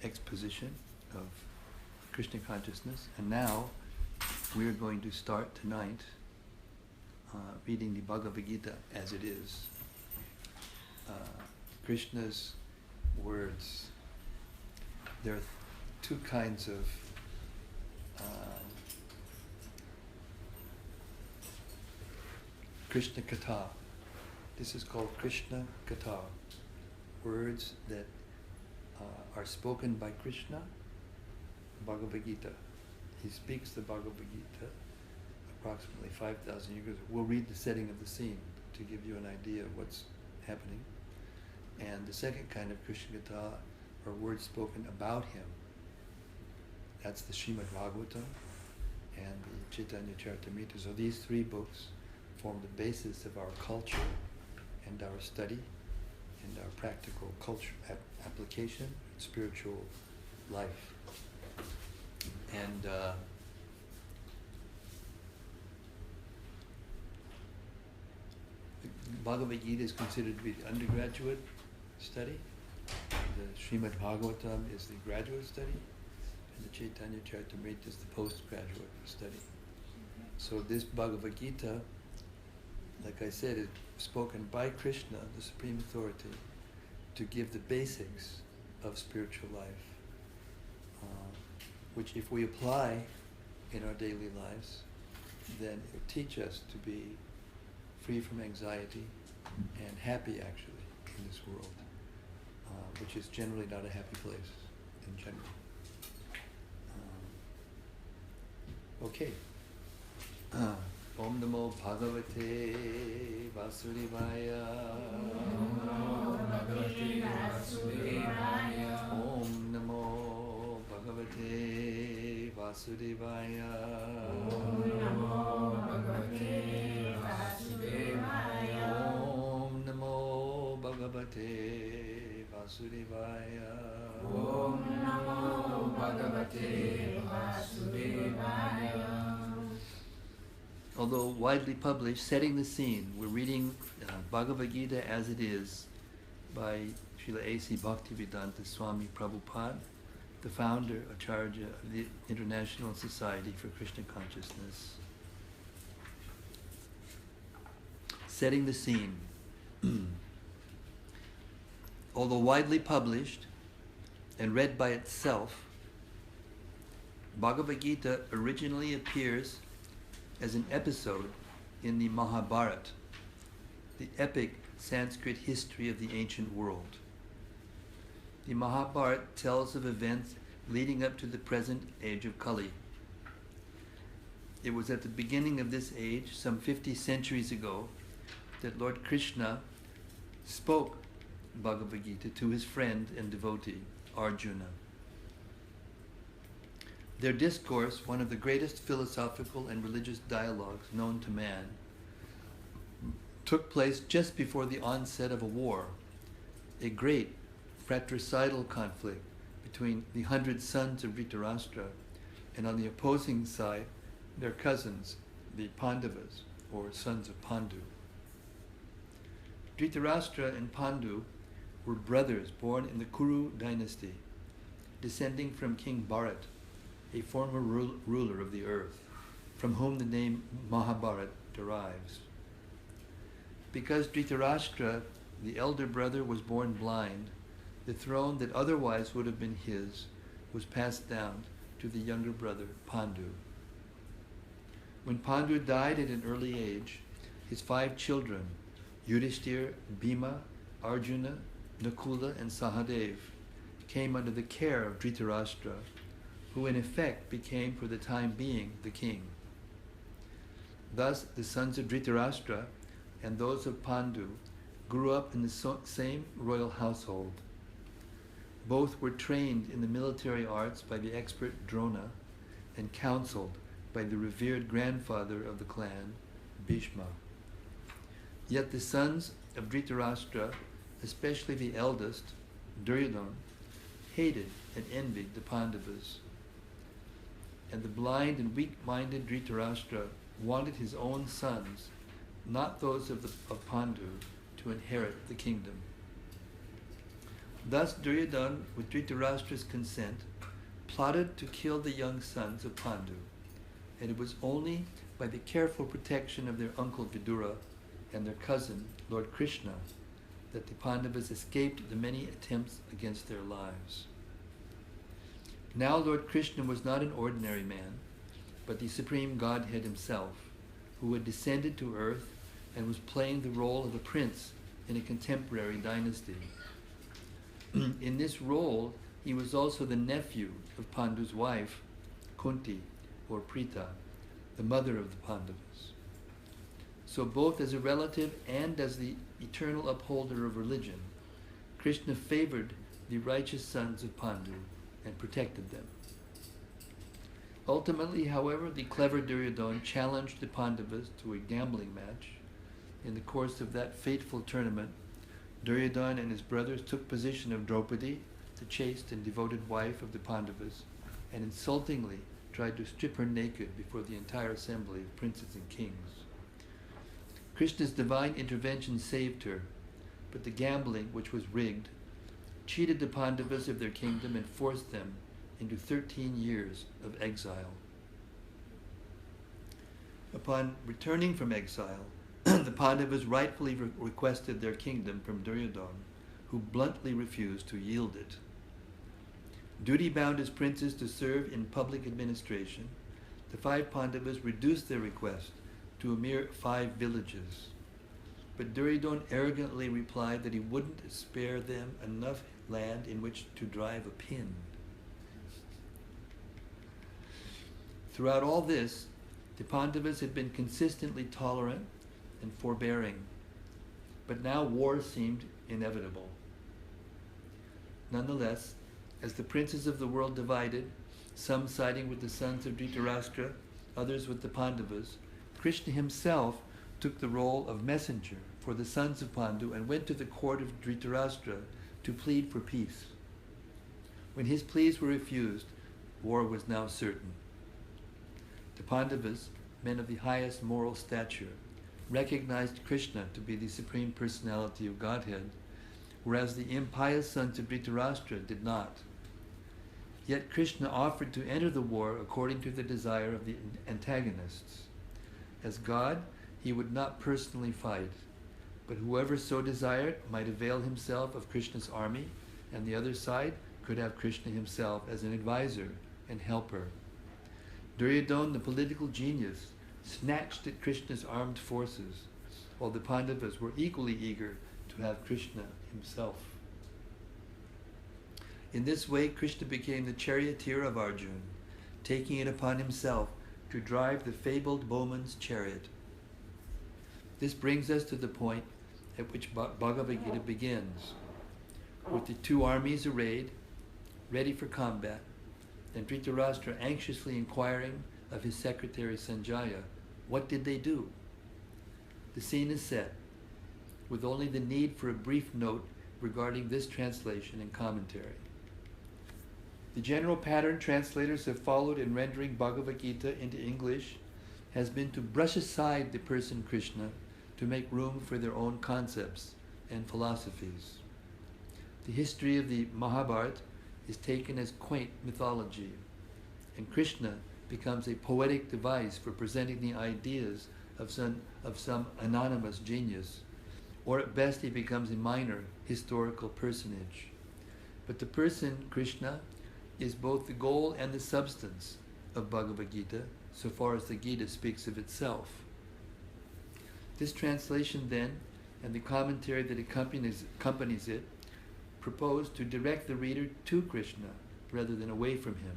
exposition of Krishna consciousness. And now we're going to start tonight reading the Bhagavad-Gita as it is. Krishna's words. There are two kinds of Krishna Katha. This is called Krishna Katha. Words that are spoken by Krishna, Bhagavad-Gita. He speaks the Bhagavad-Gita approximately 5,000 years ago. We'll read the setting of the scene to give you an idea of what's happening. And the second kind of Krishna Katha are words spoken about him. That's the Srimad Bhagavatam and the Chaitanya Charitamrita. So these three books form the basis of our culture and our study and our practical culture application, spiritual life. And Bhagavad Gita is considered to be the undergraduate study. The Srimad Bhagavatam is the graduate study, and the Chaitanya Charitamrita is the postgraduate study. So this Bhagavad Gita, like I said, is spoken by Krishna, the Supreme Authority, to give the basics of spiritual life, which if we apply in our daily lives, then it will teach us to be free from anxiety and happy actually in this world, which is generally not a happy place in general. Okay. Om Namo Bhagavate Vasudevaya. Om Namo Bhagavate Vasudevaya. Om Namo Bhagavate Vasudevaya. Om Namo Bhagavate Vasudevaya. Om Namo Bhagavate Vasudevaya. Om Namo Bhagavate Vasudevaya. Although widely published, setting the scene, we're reading Bhagavad Gita as it is by Srila A.C. Bhaktivedanta Swami Prabhupada, the founder, Acharya of the International Society for Krishna Consciousness. Setting the scene. Although widely published and read by itself, Bhagavad Gita originally appears as an episode in the Mahabharata, the epic Sanskrit history of the ancient world. The Mahabharata tells of events leading up to the present age of Kali. It was at the beginning of this age, some 50 centuries ago, that Lord Krishna spoke Bhagavad Gita to his friend and devotee, Arjuna. Their discourse, one of the greatest philosophical and religious dialogues known to man, took place just before the onset of a war, a great fratricidal conflict between the 100 sons of Dhritarashtra and on the opposing side, their cousins, the Pandavas, or sons of Pandu. Dhritarashtra and Pandu were brothers born in the Kuru dynasty, descending from King Bharati, a former ruler of the earth, from whom the name Mahabharata derives. Because Dhritarashtra, the elder brother, was born blind, the throne that otherwise would have been his was passed down to the younger brother, Pandu. When Pandu died at an early age, his 5 children, Yudhishthira, Bhima, Arjuna, Nakula, and Sahadev, came under the care of Dhritarashtra, who in effect became for the time being the king. Thus the sons of Dhritarashtra and those of Pandu grew up in the same royal household. Both were trained in the military arts by the expert Drona and counseled by the revered grandfather of the clan, Bhishma. Yet the sons of Dhritarashtra, especially the eldest, Duryodhana, hated and envied the Pandavas. And the blind and weak-minded Dhritarashtra wanted his own sons, not those of Pandu, to inherit the kingdom. Thus Duryodhana, with Dhritarashtra's consent, plotted to kill the young sons of Pandu, and it was only by the careful protection of their uncle Vidura and their cousin, Lord Krishna, that the Pandavas escaped the many attempts against their lives. Now Lord Krishna was not an ordinary man, but the Supreme Godhead himself, who had descended to earth and was playing the role of a prince in a contemporary dynasty. In this role, he was also the nephew of Pandu's wife, Kunti, or Prita, the mother of the Pandavas. So both as a relative and as the eternal upholder of religion, Krishna favored the righteous sons of Pandu and protected them. Ultimately, however, the clever Duryodhana challenged the Pandavas to a gambling match. In the course of that fateful tournament, Duryodhana and his brothers took possession of Draupadi, the chaste and devoted wife of the Pandavas, and insultingly tried to strip her naked before the entire assembly of princes and kings. Krishna's divine intervention saved her, but the gambling, which was rigged, cheated the Pandavas of their kingdom and forced them into 13 years of exile. Upon returning from exile, the Pandavas rightfully requested their kingdom from Duryodhana, who bluntly refused to yield it. Duty bound as princes to serve in public administration, the 5 Pandavas reduced their request to a mere 5 villages. But Duryodhana arrogantly replied that he wouldn't spare them enough land in which to drive a pin. Throughout all this, the Pandavas had been consistently tolerant and forbearing, but now war seemed inevitable. Nonetheless, as the princes of the world divided, some siding with the sons of Dhritarashtra, others with the Pandavas, Krishna himself took the role of messenger for the sons of Pandu and went to the court of Dhritarashtra to plead for peace. When his pleas were refused, war was now certain. The Pandavas, men of the highest moral stature, recognized Krishna to be the Supreme Personality of Godhead, whereas the impious sons of Dhritarashtra did not. Yet Krishna offered to enter the war according to the desire of the antagonists. As God, he would not personally fight, but whoever so desired might avail himself of Krishna's army, and the other side could have Krishna himself as an advisor and helper. Duryodhana, the political genius, snatched at Krishna's armed forces, while the Pandavas were equally eager to have Krishna himself. In this way, Krishna became the charioteer of Arjuna, taking it upon himself to drive the fabled bowman's chariot. This brings us to the point at which Bhagavad-Gita begins, with the 2 armies arrayed, ready for combat, and Dhritarashtra anxiously inquiring of his secretary Sanjaya, what did they do? The scene is set, with only the need for a brief note regarding this translation and commentary. The general pattern translators have followed in rendering Bhagavad-Gita into English has been to brush aside the person Krishna to make room for their own concepts and philosophies. The history of the Mahabharata is taken as quaint mythology, and Krishna becomes a poetic device for presenting the ideas of some anonymous genius, or at best he becomes a minor historical personage. But the person, Krishna, is both the goal and the substance of Bhagavad-Gita, so far as the Gita speaks of itself. This translation then, and the commentary that accompanies it, propose to direct the reader to Krishna rather than away from him.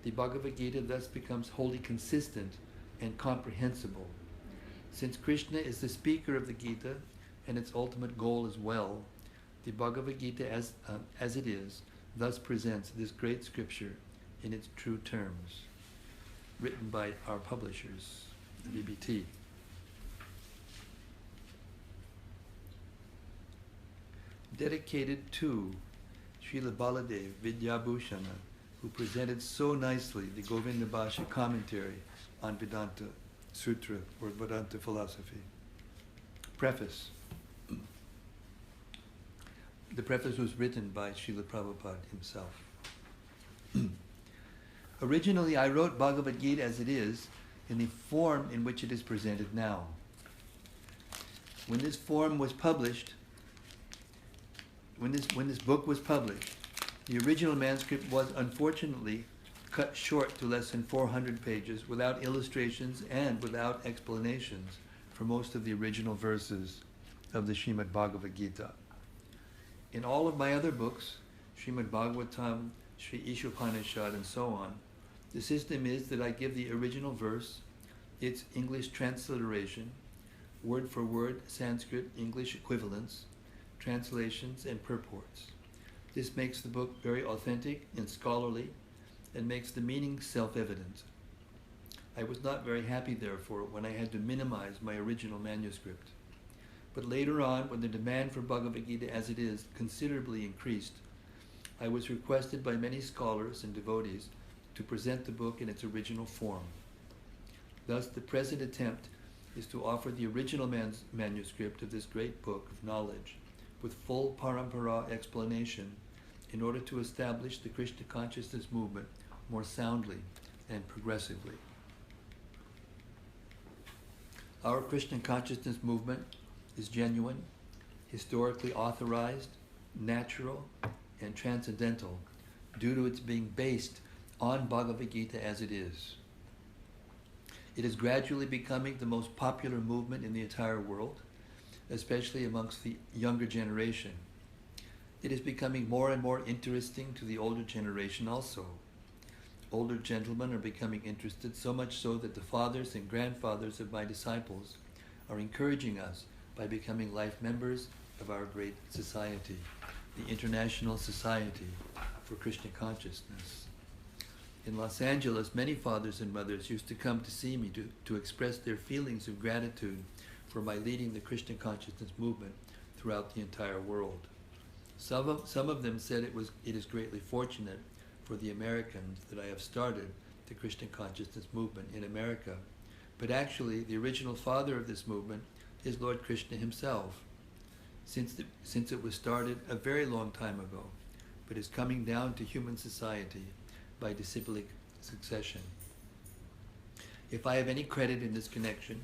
The Bhagavad-Gita thus becomes wholly consistent and comprehensible. Since Krishna is the speaker of the Gita and its ultimate goal as well, the Bhagavad-Gita as it is thus presents this great scripture in its true terms, written by our publishers, the BBT. Dedicated to Srila Baladev Vidyabhushana, who presented so nicely the Govinda Bhasha commentary on Vedanta Sutra, or Vedanta philosophy. Preface. The preface was written by Srila Prabhupada himself. Originally, I wrote Bhagavad-Gita as it is, in the form in which it is presented now. When this form was published, when this book was published, the original manuscript was unfortunately cut short to less than 400 pages, without illustrations and without explanations for most of the original verses of the Srimad Bhagavad-Gita. In all of my other books, Srimad Bhagavatam, Sri Ishopanishad, and so on, the system is that I give the original verse, its English transliteration, word for word Sanskrit English equivalents, translations, and purports. This makes the book very authentic and scholarly, and makes the meaning self-evident. I was not very happy, therefore, when I had to minimize my original manuscript. But later on, when the demand for Bhagavad Gita as it is considerably increased, I was requested by many scholars and devotees to present the book in its original form. Thus, the present attempt is to offer the original manuscript of this great book of knowledge with full parampara explanation in order to establish the Krishna consciousness movement more soundly and progressively. Our Krishna consciousness movement is genuine, historically authorized, natural, and transcendental due to its being based on Bhagavad Gita as it is. It is gradually becoming the most popular movement in the entire world, especially amongst the younger generation. It is becoming more and more interesting to the older generation also. Older gentlemen are becoming interested, so much so that the fathers and grandfathers of my disciples are encouraging us by becoming life members of our great society, the International Society for Krishna Consciousness. In Los Angeles, many fathers and mothers used to come to see me to express their feelings of gratitude for my leading the Krishna Consciousness movement throughout the entire world. Some of them said it is greatly fortunate for the Americans that I have started the Krishna Consciousness movement in America. But actually, the original father of this movement is Lord Krishna himself, since it was started a very long time ago, but is coming down to human society by disciplic succession. If I have any credit in this connection,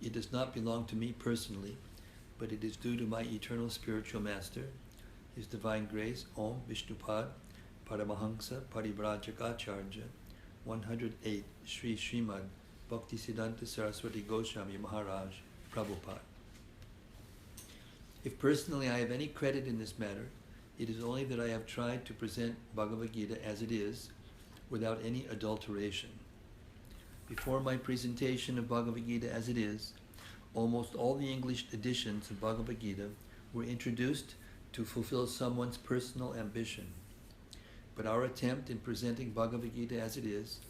it does not belong to me personally, but it is due to my eternal spiritual master, His Divine Grace, Om Vishnupad, Paramahansa Parivrajaka 108, Sri Srimad Bhaktisiddhanta Saraswati Goswami Maharaj, Prabhupada. If personally I have any credit in this matter, it is only that I have tried to present Bhagavad Gita as it is, without any adulteration. Before my presentation of Bhagavad Gita as it is, almost all the English editions of Bhagavad Gita were introduced to fulfill someone's personal ambition. But our attempt in presenting Bhagavad Gita as it is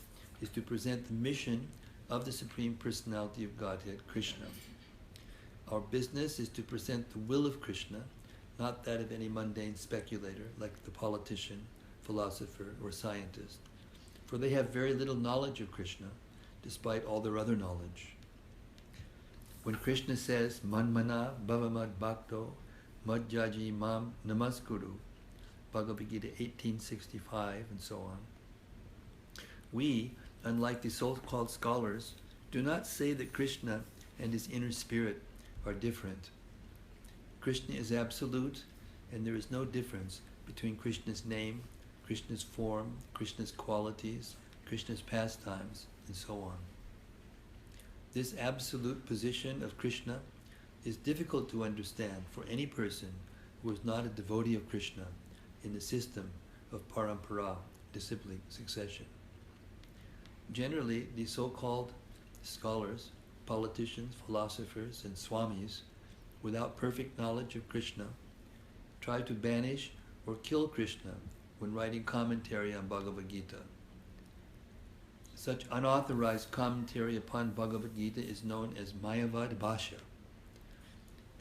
to present the mission of the Supreme Personality of Godhead, Krishna. Our business is to present the will of Krishna, not that of any mundane speculator like the politician, philosopher, or scientist, for they have very little knowledge of Krishna, despite all their other knowledge. When Krishna says, Manmana Bhavamad Bhakto Madhyaji Mam Namaskuru, Bhagavad Gita 1865, and so on, we, unlike the so-called scholars, do not say that Krishna and his inner spirit are different. Krishna is absolute, and there is no difference between Krishna's name, Krishna's form, Krishna's qualities, Krishna's pastimes, and so on. This absolute position of Krishna is difficult to understand for any person who is not a devotee of Krishna in the system of parampara, disciplic succession. Generally, the so-called scholars, politicians, philosophers, and swamis, without perfect knowledge of Krishna, try to banish or kill Krishna when writing commentary on Bhagavad Gita. Such unauthorized commentary upon Bhagavad Gita is known as Mayavad Bhasha.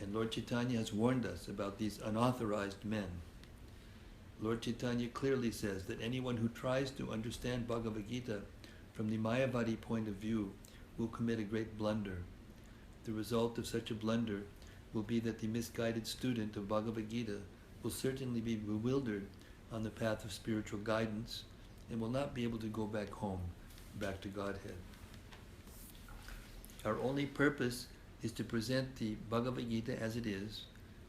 And Lord Chaitanya has warned us about these unauthorized men. Lord Chaitanya clearly says that anyone who tries to understand Bhagavad Gita from the Mayavadi point of view will commit a great blunder. The result of such a blunder will be that the misguided student of Bhagavad Gita will certainly be bewildered on the path of spiritual guidance and will not be able to go back home, back to Godhead. Our only purpose is to present the Bhagavad-Gita as it is,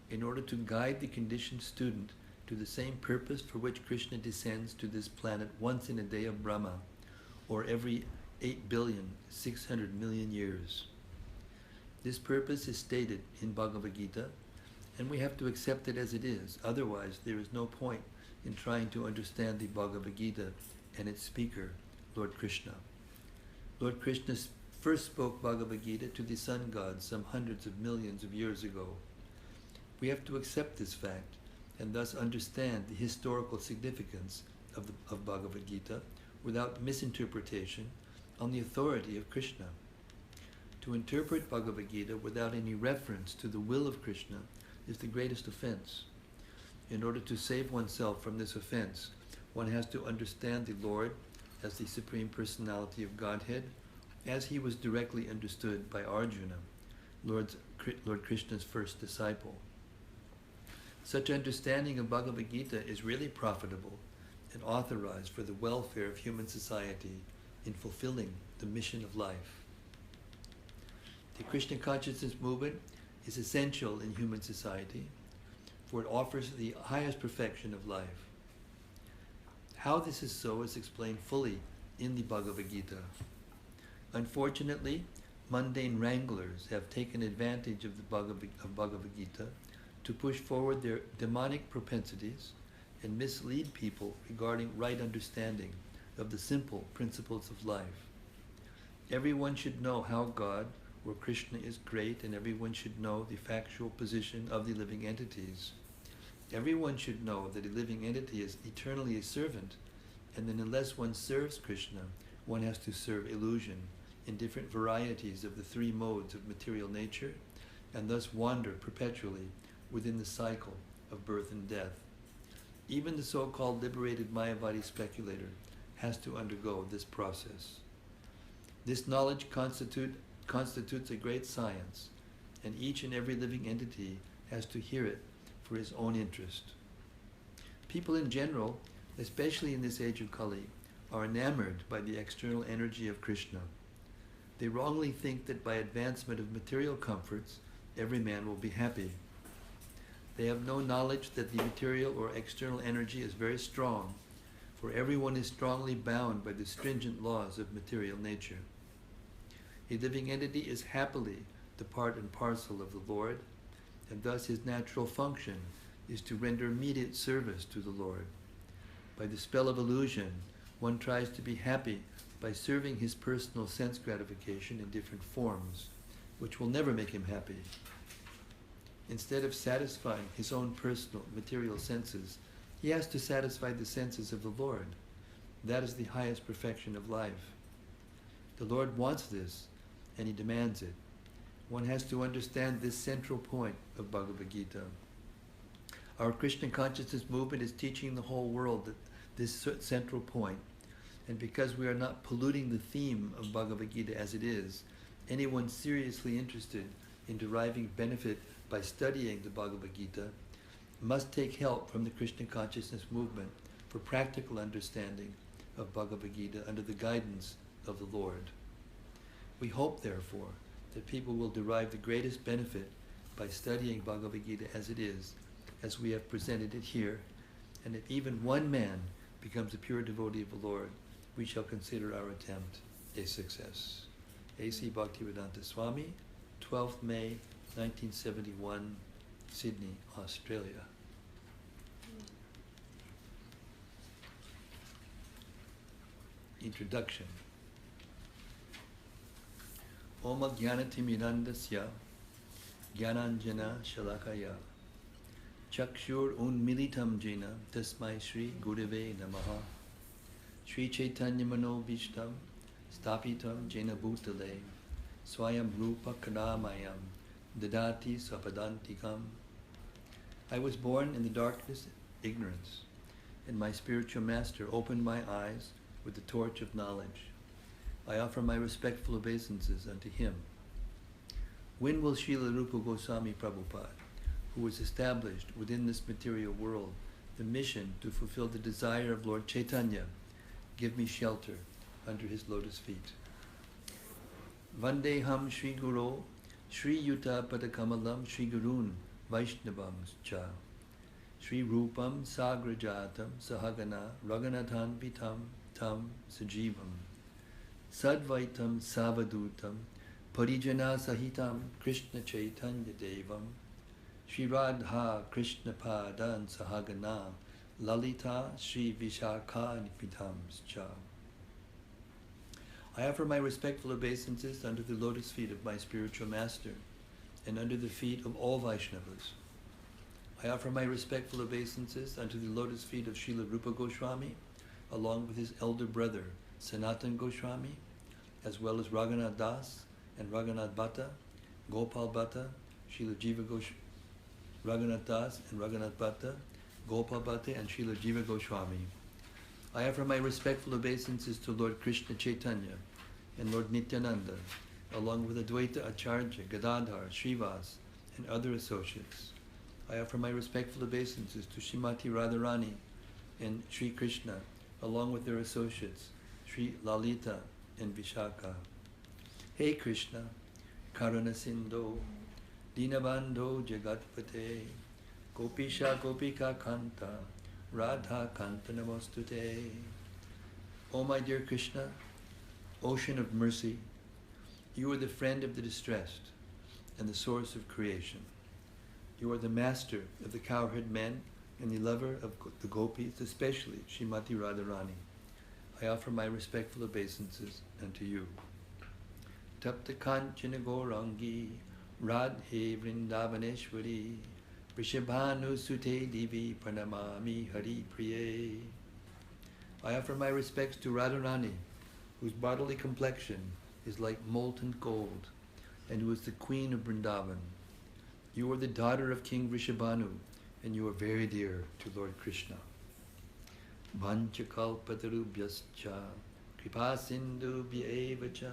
in order to guide the conditioned student to the same purpose for which Krishna descends to this planet once in a day of Brahma, or every 8,600,000,000 years. This purpose is stated in Bhagavad-Gita, and we have to accept it as it is. Otherwise, there is no point in trying to understand the Bhagavad-Gita and its speaker, Lord Krishna. Lord Krishna first spoke Bhagavad-Gita to the sun gods some hundreds of millions of years ago. We have to accept this fact and thus understand the historical significance of Bhagavad-Gita without misinterpretation on the authority of Krishna. To interpret Bhagavad-Gita without any reference to the will of Krishna is the greatest offense. In order to save oneself from this offense, one has to understand the Lord as the Supreme Personality of Godhead, as he was directly understood by Arjuna, Lord Krishna's first disciple. Such understanding of Bhagavad Gita is really profitable and authorized for the welfare of human society in fulfilling the mission of life. The Krishna consciousness movement is essential in human society, for it offers the highest perfection of life. How this is so is explained fully in the Bhagavad Gita. Unfortunately, mundane wranglers have taken advantage of the Bhagavad Gita to push forward their demonic propensities and mislead people regarding right understanding of the simple principles of life. Everyone should know how God or Krishna is great, and everyone should know the factual position of the living entities. Everyone should know that a living entity is eternally a servant, and that unless one serves Krishna, one has to serve illusion in different varieties of the three modes of material nature, and thus wander perpetually within the cycle of birth and death. Even the so-called liberated Mayavadi speculator has to undergo this process. This knowledge constitutes a great science, and each and every living entity has to hear it for his own interest. People in general, especially in this age of Kali, are enamored by the external energy of Krishna. They wrongly think that by advancement of material comforts, every man will be happy. They have no knowledge that the material or external energy is very strong, for everyone is strongly bound by the stringent laws of material nature. A living entity is happily the part and parcel of the Lord, and thus his natural function is to render immediate service to the Lord. By the spell of illusion, one tries to be happy by serving his personal sense gratification in different forms, which will never make him happy. Instead of satisfying his own personal material senses, he has to satisfy the senses of the Lord. That is the highest perfection of life. The Lord wants this, and he demands it. One has to understand this central point of Bhagavad Gita. Our Krishna consciousness movement is teaching the whole world that this central point, and because we are not polluting the theme of Bhagavad Gita as it is, anyone seriously interested in deriving benefit by studying the Bhagavad Gita must take help from the Krishna consciousness movement for practical understanding of Bhagavad Gita under the guidance of the Lord. We hope, therefore, that people will derive the greatest benefit by studying Bhagavad Gita as it is, as we have presented it here, and if even one man becomes a pure devotee of the Lord, we shall consider our attempt a success. A.C. Bhaktivedanta Swami, 12th May, 1971, Sydney, Australia. Introduction. Om Jnanatimidandasya Jnananjana Shalakaya Chakshur Unmilitam Jena Tasmai Shri Gurave Namaha Shri Chaitanya Mano Vishtam Stapitam Jena Bhutale Swayam Rupa Kadamayam Dadati Swapadantikam. I was born in the darkness, ignorance, and my spiritual master opened my eyes with the torch of knowledge. I offer my respectful obeisances unto him. When will Srila Rupa Goswami Prabhupada, who was established within this material world the mission to fulfill the desire of Lord Chaitanya, give me shelter under his lotus feet. Vandeham Shri Guru, Shri Yuta Padakamalam, Shri Gurun Vaishnavam Cha, Shri Rupam Sagrajatam Sahagana Raghunathan Vitam Tam Sajivam, Sadvaitam Savadutam Parijana Sahitam Krishna Chaitanya Devam, Shri Radha Krishna Padan Sahagana Lalita Shri Vishakha Vitam Cha. I offer my respectful obeisances under the lotus feet of my spiritual master and under the feet of all Vaishnavas. I offer my respectful obeisances under the lotus feet of Srila Rupa Goswami, along with his elder brother Sanatan Goswami, as well as Raghunath Das and Raghunath Bhatta, Gopal Bhatta, Srila Jiva Goswami, Raghunath Das and Raghunath Bhatta, Gopal Bhatta and Srila Jiva Goswami. I offer my respectful obeisances to Lord Krishna Chaitanya and Lord Nityananda, along with Advaita Acharya, Gadadhar, Srivas, and other associates. I offer my respectful obeisances to Srimati Radharani and Sri Krishna, along with their associates, Sri Lalita and Vishakha. Hey Krishna, Karuna Sindhu, Dinabandho Jagatpate, Gopisha Gopika Kanta, Radha Kanta Namostute. O my dear Krishna, ocean of mercy, you are the friend of the distressed and the source of creation. You are the master of the cowherd men and the lover of the gopis, especially Srimati Radharani. I offer my respectful obeisances unto you. Tapta Kanchana Gaurangi, Radhe Vrindavaneshwari, Vrishabhanu Sute Divi Pranamami Hari Priye. I offer my respects to Radharani, whose bodily complexion is like molten gold, and who is the queen of Vrindavan. You are the daughter of King Vrishabhanu, and you are very dear to Lord Krishna. Vanchakalpatarubhyascha, kripasindubhya evacha,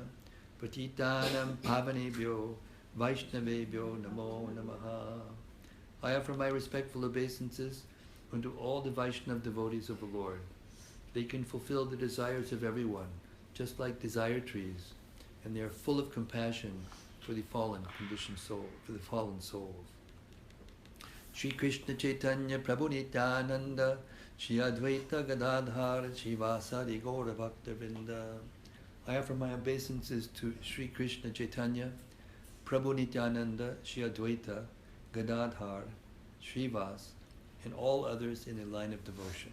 patitanam pavanebhyo, vaishnavebhyo namo namaha. I offer my respectful obeisances unto all the Vaishnava devotees of the Lord. They can fulfill the desires of everyone, just like desire trees, and they are full of compassion for the fallen conditioned soul, for the fallen souls. Shri Krishna Chaitanya Prabhu Nityananda, Shri Advaita Gadadhar, Shri Vasadi Gaura Bhakta Vrinda. I offer my obeisances to Shri Krishna Chaitanya, Prabhu Nityananda, Shri Advaita, Gadadhar, Srivas, and all others in a line of devotion.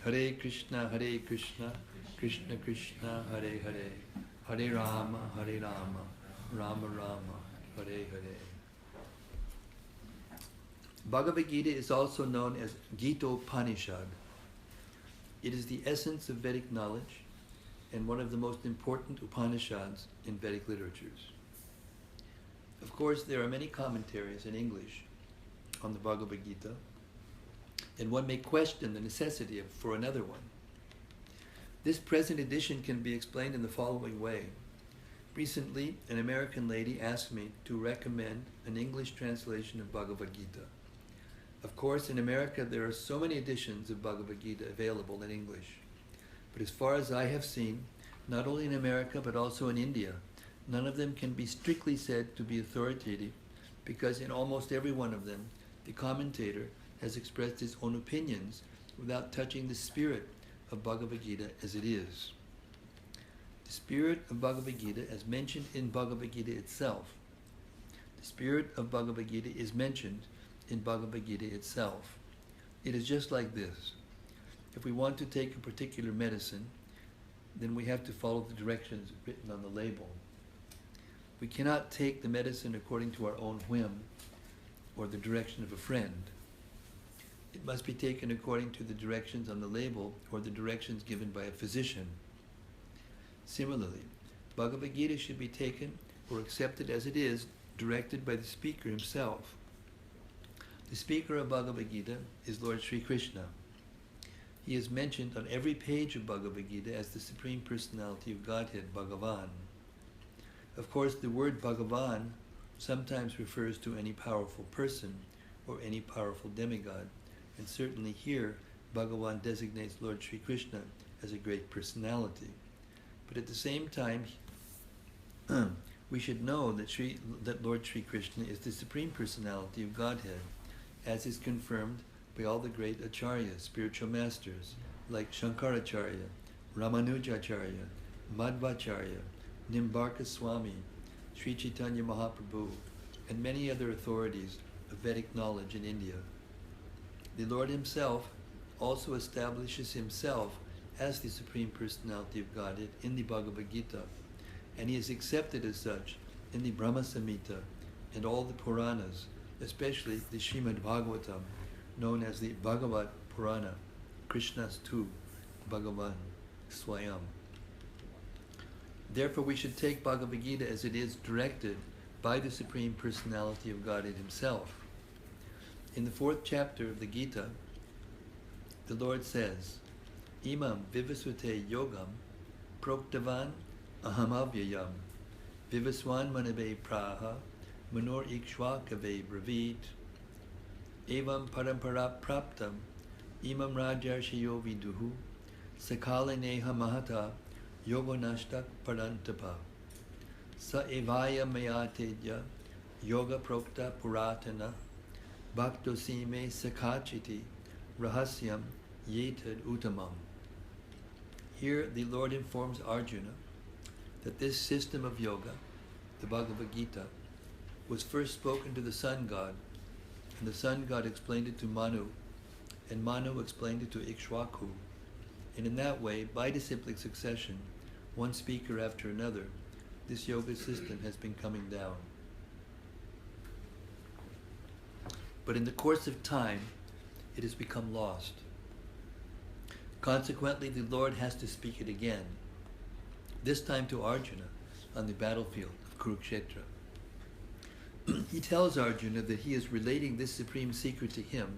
Hare Krishna, Krishna Krishna, Hare Hare, Hare Rama, Rama Rama, Hare Hare. Bhagavad-Gita is also known as Gita-Upanishad. It is the essence of Vedic knowledge and one of the most important Upanishads in Vedic literatures. Of course, there are many commentaries in English on the Bhagavad-Gita, and one may question the necessity for another one. This present edition can be explained in the following way. Recently, an American lady asked me to recommend an English translation of Bhagavad-Gita. Of course, in America, there are so many editions of Bhagavad-Gita available in English. But as far as I have seen, not only in America, but also in India, none of them can be strictly said to be authoritative, because in almost every one of them, the commentator has expressed his own opinions without touching the spirit of Bhagavad-Gita as it is. The spirit of Bhagavad-Gita, as mentioned in Bhagavad-Gita itself, the spirit of Bhagavad-Gita is mentioned in Bhagavad-Gita itself. It is just like this. If we want to take a particular medicine, then we have to follow the directions written on the label. We cannot take the medicine according to our own whim or the direction of a friend. It must be taken according to the directions on the label or the directions given by a physician. Similarly, Bhagavad Gita should be taken or accepted as it is, directed by the speaker himself. The speaker of Bhagavad Gita is Lord Sri Krishna. He is mentioned on every page of Bhagavad Gita as the Supreme Personality of Godhead, Bhagavan. Of course, the word Bhagavan sometimes refers to any powerful person or any powerful demigod. And certainly here, Bhagavan designates Lord Sri Krishna as a great personality. But at the same time, we should know that Lord Sri Krishna is the Supreme Personality of Godhead, as is confirmed by all the great acharyas, spiritual masters, like Shankaracharya, Ramanujacharya, Madhvacharya, Nimbarka Swami, Sri Chaitanya Mahaprabhu, and many other authorities of Vedic knowledge in India. The Lord himself also establishes himself as the Supreme Personality of Godhead in the Bhagavad-Gita, and he is accepted as such in the Brahma Samhita and all the Puranas, especially the Srimad Bhagavatam, known as the Bhagavad Purana, Krishna's tu, Bhagavan, Swayam. Therefore, we should take Bhagavad-Gita as it is directed by the Supreme Personality of Godhead himself. In the 4th chapter of the Gita, the Lord says, Imam vivasvate yogam proktavan ahamavyayam vivaswan manabe praha manor ikshvakave bravit evam parampara praptam imam rajarshiyo viduhu sakale neha mahata yogonashtak parantapa sa evaya mayatedya yoga prokta puratana bhaktosime sakachiti rahasyam yetad uttamam. Here the Lord informs Arjuna that this system of yoga, the Bhagavad-Gita, was first spoken to the sun god, and the sun god explained it to Manu, and Manu explained it to Ikshvaku, and in that way, by disciplic succession, one speaker after another, this yoga system has been coming down. But in the course of time, it has become lost. Consequently, the Lord has to speak it again, this time to Arjuna on the battlefield of Kurukshetra. He tells Arjuna that he is relating this supreme secret to him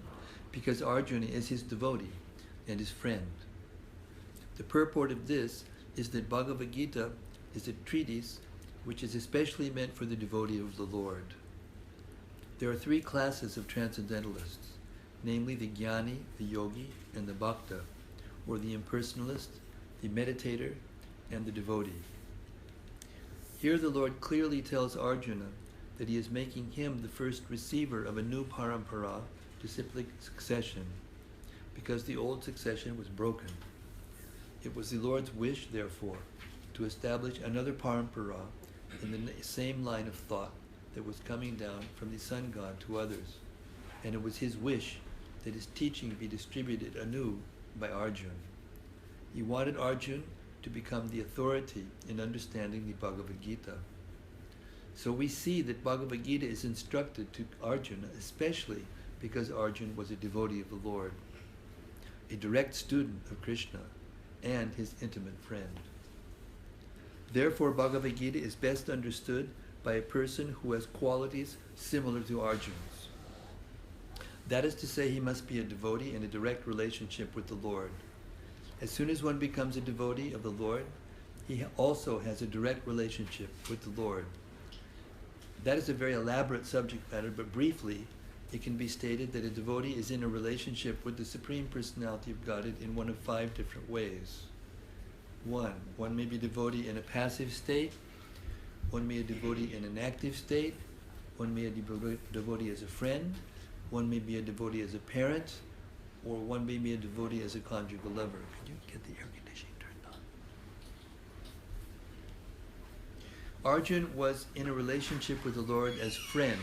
because Arjuna is his devotee and his friend. The purport of this is that Bhagavad-Gita is a treatise which is especially meant for the devotee of the Lord. There are 3 classes of transcendentalists, namely the Jnani, the Yogi, and the Bhakta, or the impersonalist, the meditator, and the devotee. Here the Lord clearly tells Arjuna that he is making him the first receiver of a new parampara, disciplic succession, because the old succession was broken. It was the Lord's wish, therefore, to establish another parampara in the same line of thought that was coming down from the sun god to others, and it was his wish that his teaching be distributed anew by Arjuna. He wanted Arjuna to become the authority in understanding the Bhagavad-Gita. So we see that Bhagavad-Gita is instructed to Arjuna, especially because Arjuna was a devotee of the Lord, a direct student of Krishna, and his intimate friend. Therefore, Bhagavad-Gita is best understood by a person who has qualities similar to Arjuna's. That is to say, he must be a devotee in a direct relationship with the Lord. As soon as one becomes a devotee of the Lord, he also has a direct relationship with the Lord. That is a very elaborate subject matter, but briefly, it can be stated that a devotee is in a relationship with the Supreme Personality of Godhead in one of 5 different ways. 1, one may be a devotee in a passive state, one may be a devotee in an active state, one may be a devotee as a friend, one may be a devotee as a parent, or one may be a devotee as a conjugal lover. Could you get the air conditioning turned on? Arjuna was in a relationship with the Lord as friend.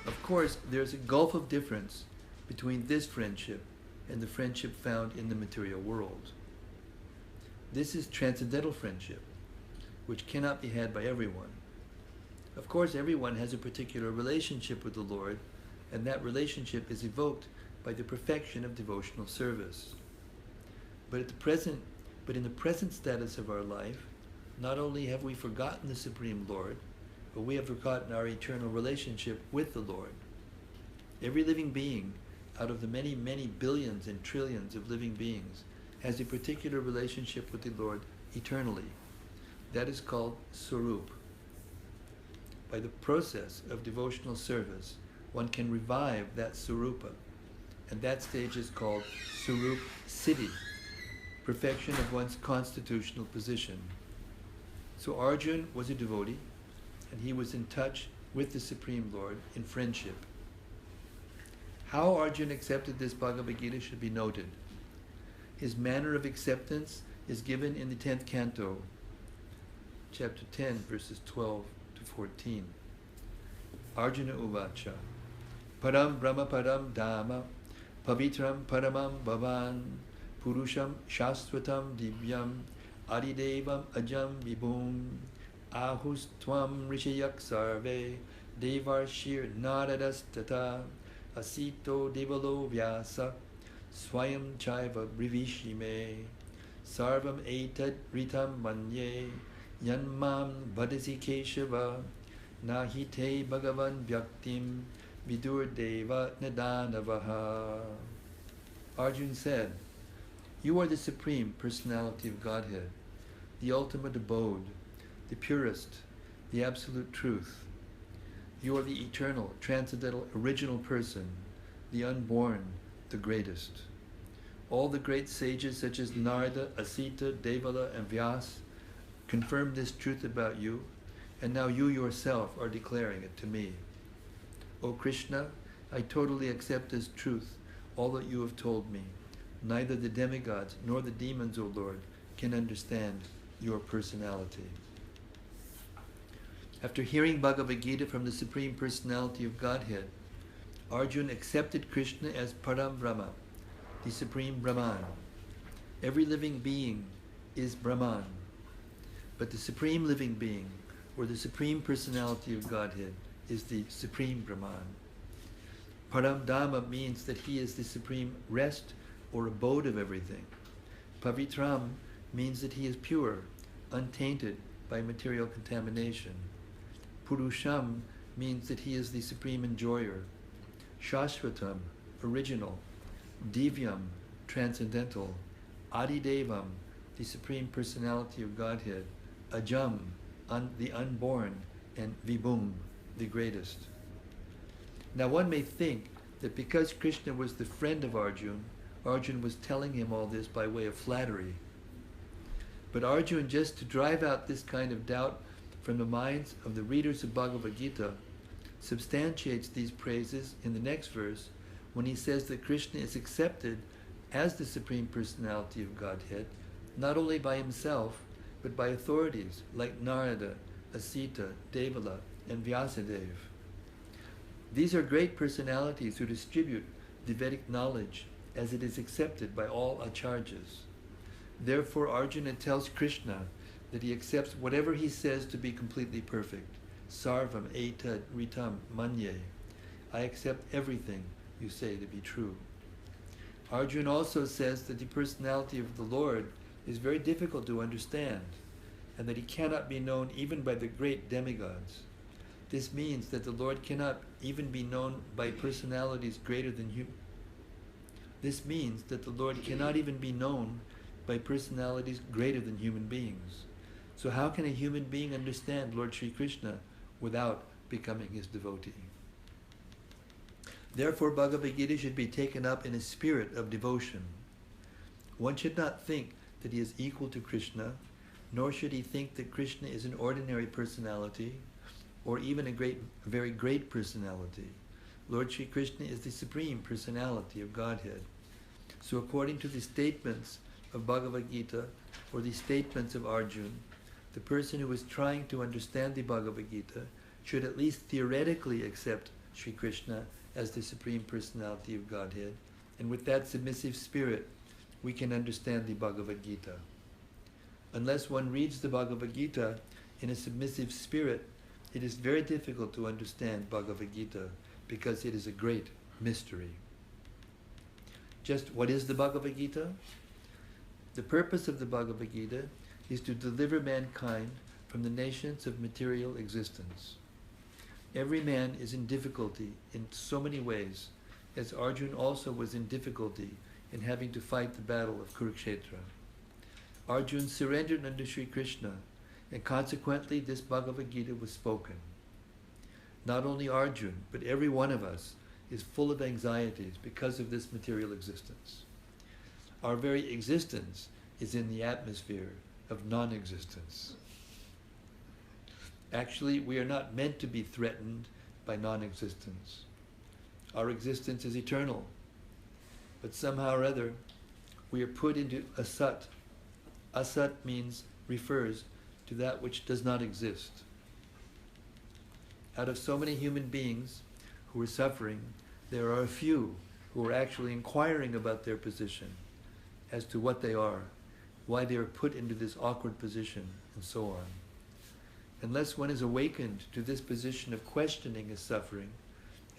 Of course, there's a gulf of difference between this friendship and the friendship found in the material world. This is transcendental friendship, which cannot be had by everyone. Of course, everyone has a particular relationship with the Lord, and that relationship is evoked by the perfection of devotional service. But in the present status of our life, not only have we forgotten the Supreme Lord, but we have forgotten our eternal relationship with the Lord. Every living being, out of the many, many billions and trillions of living beings, has a particular relationship with the Lord eternally. That is called Swarup. By the process of devotional service, one can revive that Surupa. And that stage is called Surup Siddhi, perfection of one's constitutional position. So Arjun was a devotee, and he was in touch with the Supreme Lord in friendship. How Arjun accepted this Bhagavad Gita should be noted. His manner of acceptance is given in the 10th canto, chapter 10, verses 12 to 14. Arjuna Uvacha, Param Brahma Param Dhamma, Pavitram Paramam Bhavan, Purusham Shastvatam Divyam, Adidevam Ajam Vibhum, Ahus Tvam Rishayak Sarve, Devarshir Naradas Tata, Asito Devalo Vyasa, Swayam Chaiva Brivishime, Sarvam Etad Ritam Manye, Yanmam Vadasi Keshava, Nahite Bhagavan Vyaktim, Vidur Deva Nadanavaha. Arjun said, "You are the Supreme Personality of Godhead, the ultimate abode, the purest, the absolute truth. You are the eternal, transcendental, original person, the unborn, the greatest. All the great sages such as Narada, Asita, Devala, and Vyas confirm this truth about you, and now you yourself are declaring it to me. O Krishna, I totally accept as truth all that you have told me. Neither the demigods nor the demons, O Lord, can understand your personality." After hearing Bhagavad Gita from the Supreme Personality of Godhead, Arjun accepted Krishna as Param Brahma, the Supreme Brahman. Every living being is Brahman, but the Supreme Living Being, or the Supreme Personality of Godhead, is the Supreme Brahman. Param Dhamma means that he is the supreme rest or abode of everything. Pavitram means that he is pure, untainted by material contamination. Purusham means that he is the supreme enjoyer. Shashvatam, original. Divyam, transcendental. Adidevam, the Supreme Personality of Godhead. Ajam, the unborn. And Vibhum, the greatest. Now one may think that because Krishna was the friend of Arjun, Arjun was telling him all this by way of flattery. But Arjun, just to drive out this kind of doubt from the minds of the readers of Bhagavad Gita, substantiates these praises in the next verse when he says that Krishna is accepted as the Supreme Personality of Godhead, not only by himself, but by authorities like Narada, Asita, Devala, and Vyasadeva. These are great personalities who distribute the Vedic knowledge as it is accepted by all acharyas. Therefore, Arjuna tells Krishna that he accepts whatever he says to be completely perfect. Sarvam etad ritam manye. I accept everything you say to be true. Arjuna also says that the personality of the Lord is very difficult to understand, and that he cannot be known even by the great demigods. This means that the Lord cannot even be known by personalities greater than human. This means that the Lord cannot even be known by personalities greater than human beings. So how can a human being understand Lord Sri Krishna without becoming his devotee? Therefore, Bhagavad Gita should be taken up in a spirit of devotion. One should not think that he is equal to Krishna, nor should he think that Krishna is an ordinary personality, or even a very great personality. Lord Sri Krishna is the Supreme Personality of Godhead. So according to the statements of Bhagavad Gita, or the statements of Arjuna, the person who is trying to understand the Bhagavad Gita should at least theoretically accept Sri Krishna as the Supreme Personality of Godhead, and with that submissive spirit, we can understand the Bhagavad Gita. Unless one reads the Bhagavad Gita in a submissive spirit, it is very difficult to understand Bhagavad Gita because it is a great mystery. Just what is the Bhagavad Gita? The purpose of the Bhagavad Gita is to deliver mankind from the nations of material existence. Every man is in difficulty in so many ways, as Arjuna also was in difficulty in having to fight the battle of Kurukshetra. Arjuna surrendered unto Sri Krishna, and consequently this Bhagavad Gita was spoken. Not only Arjuna, but every one of us is full of anxieties because of this material existence. Our very existence is in the atmosphere of non-existence. Actually, we are not meant to be threatened by non-existence. Our existence is eternal. But somehow or other, we are put into asat. Asat refers to that which does not exist. Out of so many human beings who are suffering, there are a few who are actually inquiring about their position as to what they are, why they are put into this awkward position, and so on. Unless one is awakened to this position of questioning his suffering,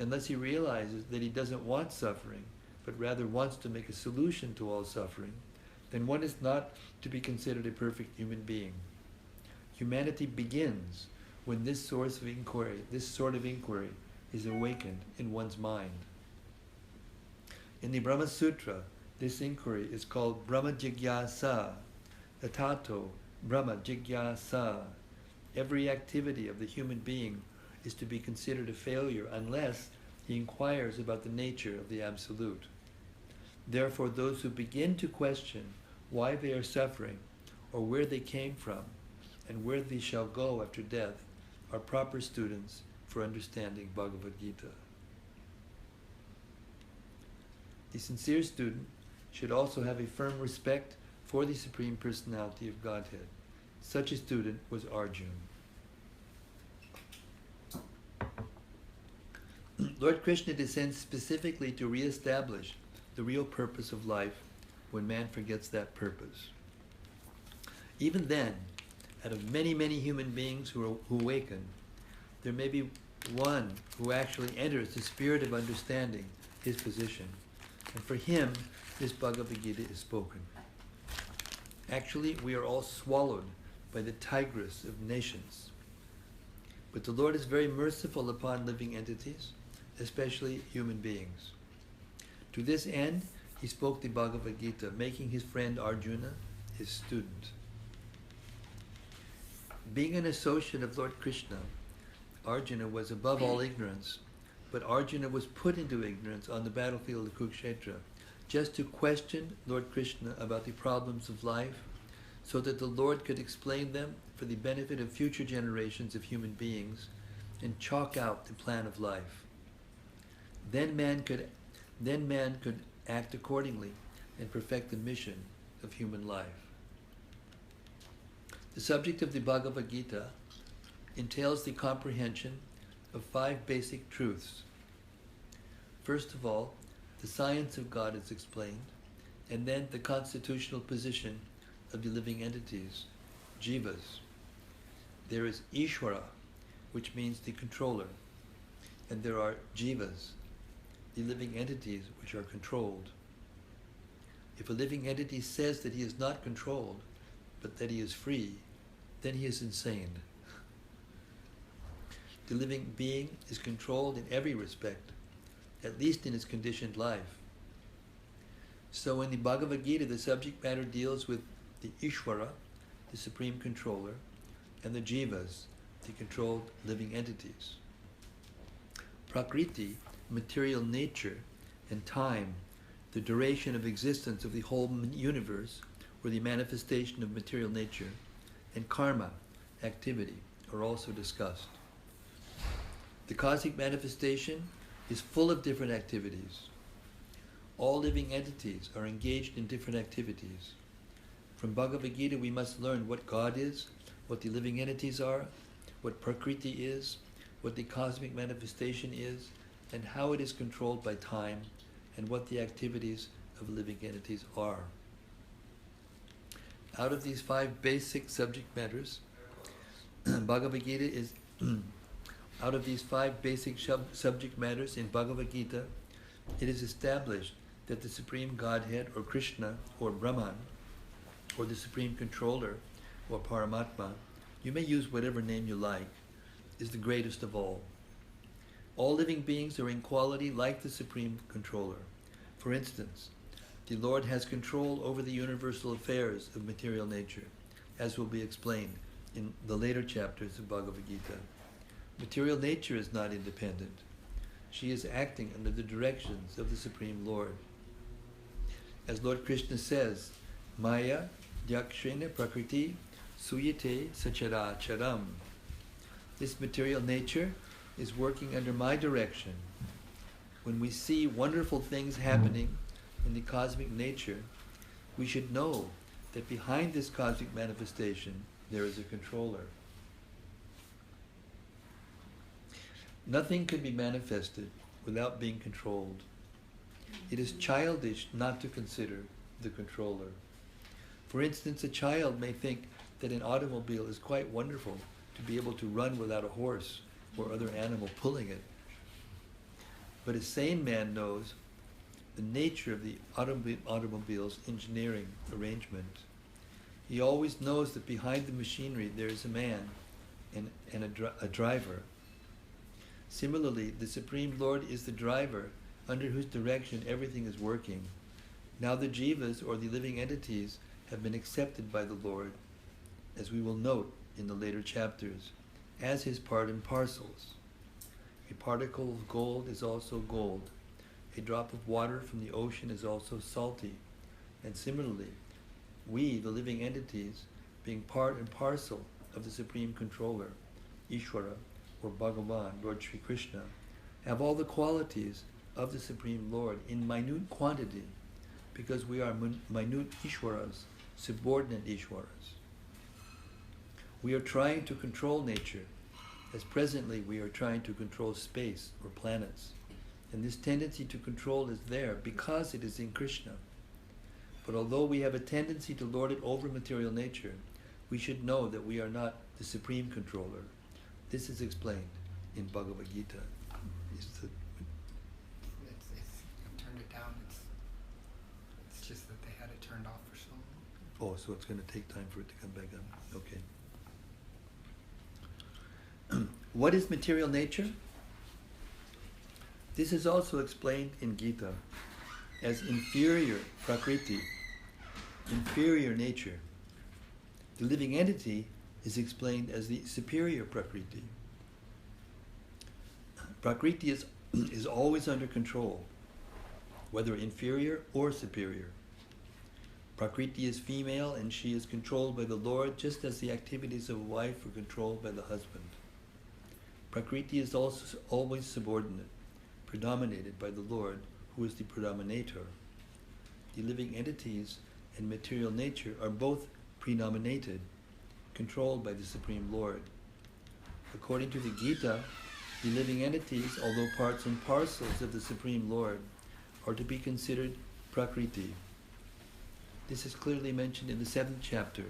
unless he realizes that he doesn't want suffering, but rather wants to make a solution to all suffering, then one is not to be considered a perfect human being. Humanity begins when this sort of inquiry is awakened in one's mind. In the Brahma Sutra, this inquiry is called Brahma Jigyasa, Atato Brahma Jigyasa. Every activity of the human being is to be considered a failure unless he inquires about the nature of the Absolute. Therefore, those who begin to question why they are suffering, or where they came from, and where they shall go after death, are proper students for understanding Bhagavad-Gita. The sincere student should also have a firm respect for the Supreme Personality of Godhead. Such a student was Arjuna. Lord Krishna descends specifically to re-establish the real purpose of life when man forgets that purpose. Even then, out of many, many human beings who awaken, there may be one who actually enters the spirit of understanding his position. And for him, this Bhagavad-Gita is spoken. Actually, we are all swallowed by the tigress of nations. But the Lord is very merciful upon living entities, especially human beings. To this end, he spoke the Bhagavad-Gita, making his friend Arjuna his student. Being an associate of Lord Krishna, Arjuna was above all ignorance, but Arjuna was put into ignorance on the battlefield of Kurukshetra, just to question Lord Krishna about the problems of life, so that the Lord could explain them for the benefit of future generations of human beings and chalk out the plan of life. Then man could act accordingly and perfect the mission of human life. The subject of the Bhagavad-Gita entails the comprehension of 5 basic truths. First of all, the science of God is explained, and then the constitutional position of the living entities, jivas. There is Ishvara, which means the controller, and there are jivas, the living entities which are controlled. If a living entity says that he is not controlled, but that he is free, then he is insane. The living being is controlled in every respect, at least in his conditioned life. So in the Bhagavad-Gita, the subject matter deals with the Ishvara, the supreme controller, and the jivas, the controlled living entities. Prakriti, material nature, and time, the duration of existence of the whole universe, or the manifestation of material nature, and karma, activity, are also discussed. The cosmic manifestation is full of different activities. All living entities are engaged in different activities. From Bhagavad-Gita, we must learn what God is, what the living entities are, what Prakriti is, what the cosmic manifestation is, and how it is controlled by time, and what the activities of living entities are. Out of these 5 basic subject matters, Bhagavad-Gita is out of these 5 basic subject matters in Bhagavad-Gita, it is established that the Supreme Godhead, or Krishna, or Brahman, or the Supreme Controller, or Paramatma, you may use whatever name you like, is the greatest of all. All living beings are in quality like the Supreme Controller. For instance, the Lord has control over the universal affairs of material nature, as will be explained in the later chapters of Bhagavad-Gita. Material nature is not independent. She is acting under the directions of the Supreme Lord. As Lord Krishna says, Maya Dyakshena Prakriti Suyate Sachara Charam. This material nature is working under my direction. When we see wonderful things happening in the cosmic nature, we should know that behind this cosmic manifestation there is a controller. Nothing can be manifested without being controlled. It is childish not to consider the controller. For instance, a child may think that an automobile is quite wonderful to be able to run without a horse or other animal pulling it. But a sane man knows the nature of the automobile's engineering arrangement. He always knows that behind the machinery there is a man and a driver. Similarly, the Supreme Lord is the driver under whose direction everything is working. Now the jivas, or the living entities, have been accepted by the Lord, as we will note in the later chapters, as his part and parcels. A particle of gold is also gold. A drop of water from the ocean is also salty. And similarly, we, the living entities, being part and parcel of the Supreme Controller, Ishvara, or Bhagavan, Lord Sri Krishna, have all the qualities of the Supreme Lord in minute quantity, because we are minute Ishwaras, subordinate Ishwaras. We are trying to control nature, as presently we are trying to control space or planets. And this tendency to control is there because it is in Krishna. But although we have a tendency to lord it over material nature, we should know that we are not the supreme controller. This is explained in Bhagavad-Gita. I've turned it down. It's just that they had it turned off for so long. Oh, so it's going to take time for it to come back up. Okay. What is material nature? This is also explained in Gita as inferior prakriti, inferior nature. The living entity is explained as the superior prakriti. Prakriti is always under control, whether inferior or superior. Prakriti is female and she is controlled by the Lord, just as the activities of a wife are controlled by the husband. Prakriti is also always subordinate, predominated by the Lord, who is the predominator. The living entities and material nature are both prenominated, controlled by the Supreme Lord. According to the Gita, the living entities, although parts and parcels of the Supreme Lord, are to be considered Prakriti. This is clearly mentioned in the 7th chapter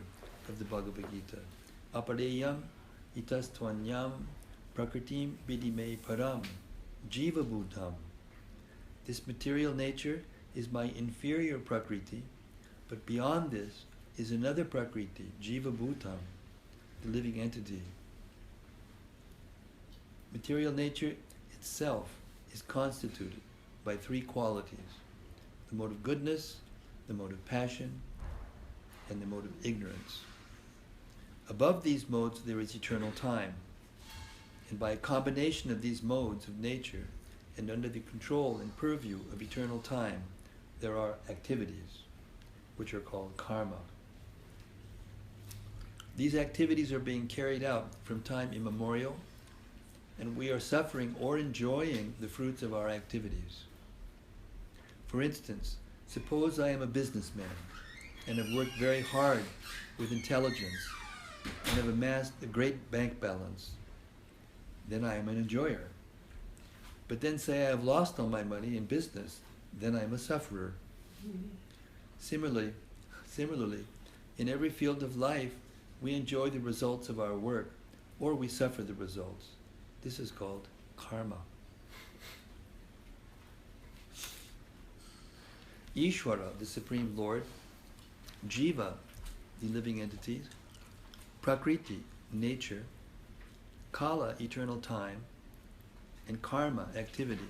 of the Bhagavad-Gita. Apareyam itastvanyam prakritim vidime param jiva bhutam. This material nature is my inferior Prakriti, but beyond this is another Prakriti, jiva bhutam, the living entity. Material nature itself is constituted by 3 qualities: the mode of goodness, the mode of passion, and the mode of ignorance. Above these modes there is eternal time, and by a combination of these modes of nature and under the control and purview of eternal time, there are activities, which are called karma. These activities are being carried out from time immemorial, and we are suffering or enjoying the fruits of our activities. For instance, suppose I am a businessman and have worked very hard with intelligence and have amassed a great bank balance. Then I am an enjoyer. But then say I have lost all my money in business, then I am a sufferer. Similarly, in every field of life, we enjoy the results of our work, or we suffer the results. This is called karma. Ishvara, the Supreme Lord, Jiva, the living entities, Prakriti, nature, Kala, eternal time, and Karma, activity,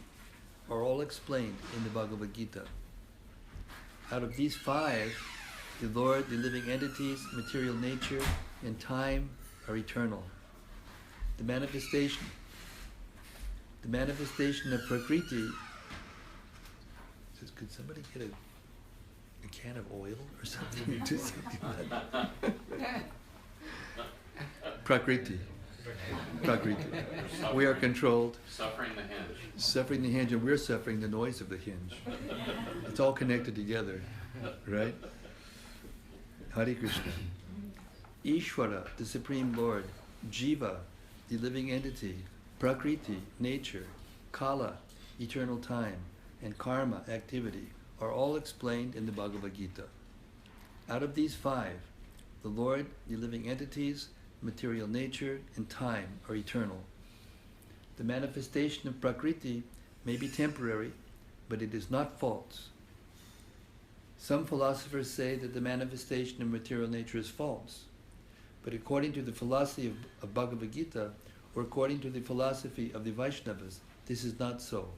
are all explained in the Bhagavad-Gita. Out of these 5, the Lord, the living entities, material nature, and time are eternal. The manifestation The manifestation of Prakriti. Could somebody get a can of oil or something? Do something like that. Prakriti. Prakriti. We are controlled. Suffering the hinge. Suffering the hinge, and we're suffering the noise of the hinge. It's all connected together, right? Hare Krishna. Ishvara, the Supreme Lord. Jiva, the living entity. Prakriti, nature. Kala, eternal time. And karma, activity, are all explained in the Bhagavad-Gita. Out of these five, the Lord, the living entities, material nature, and time are eternal. The manifestation of Prakriti may be temporary, but it is not false. Some philosophers say that the manifestation of material nature is false, but according to the philosophy of Bhagavad-Gita, or according to the philosophy of the Vaishnavas, this is not so.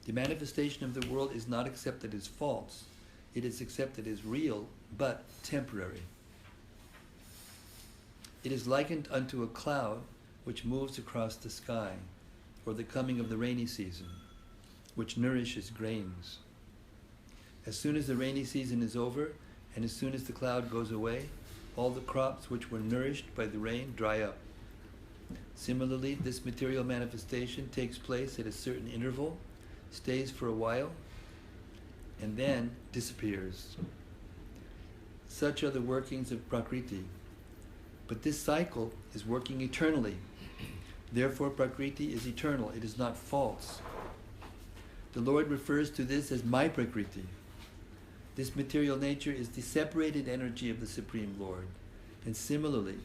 The manifestation of the world is not accepted as false. It is accepted as real, but temporary. It is likened unto a cloud which moves across the sky, or the coming of the rainy season, which nourishes grains. As soon as the rainy season is over, and as soon as the cloud goes away, all the crops which were nourished by the rain dry up. Similarly, this material manifestation takes place at a certain interval, stays for a while, and then disappears. Such are the workings of Prakriti. But this cycle is working eternally. Therefore, Prakriti is eternal. It is not false. The Lord refers to this as my Prakriti. This material nature is the separated energy of the Supreme Lord. And similarly,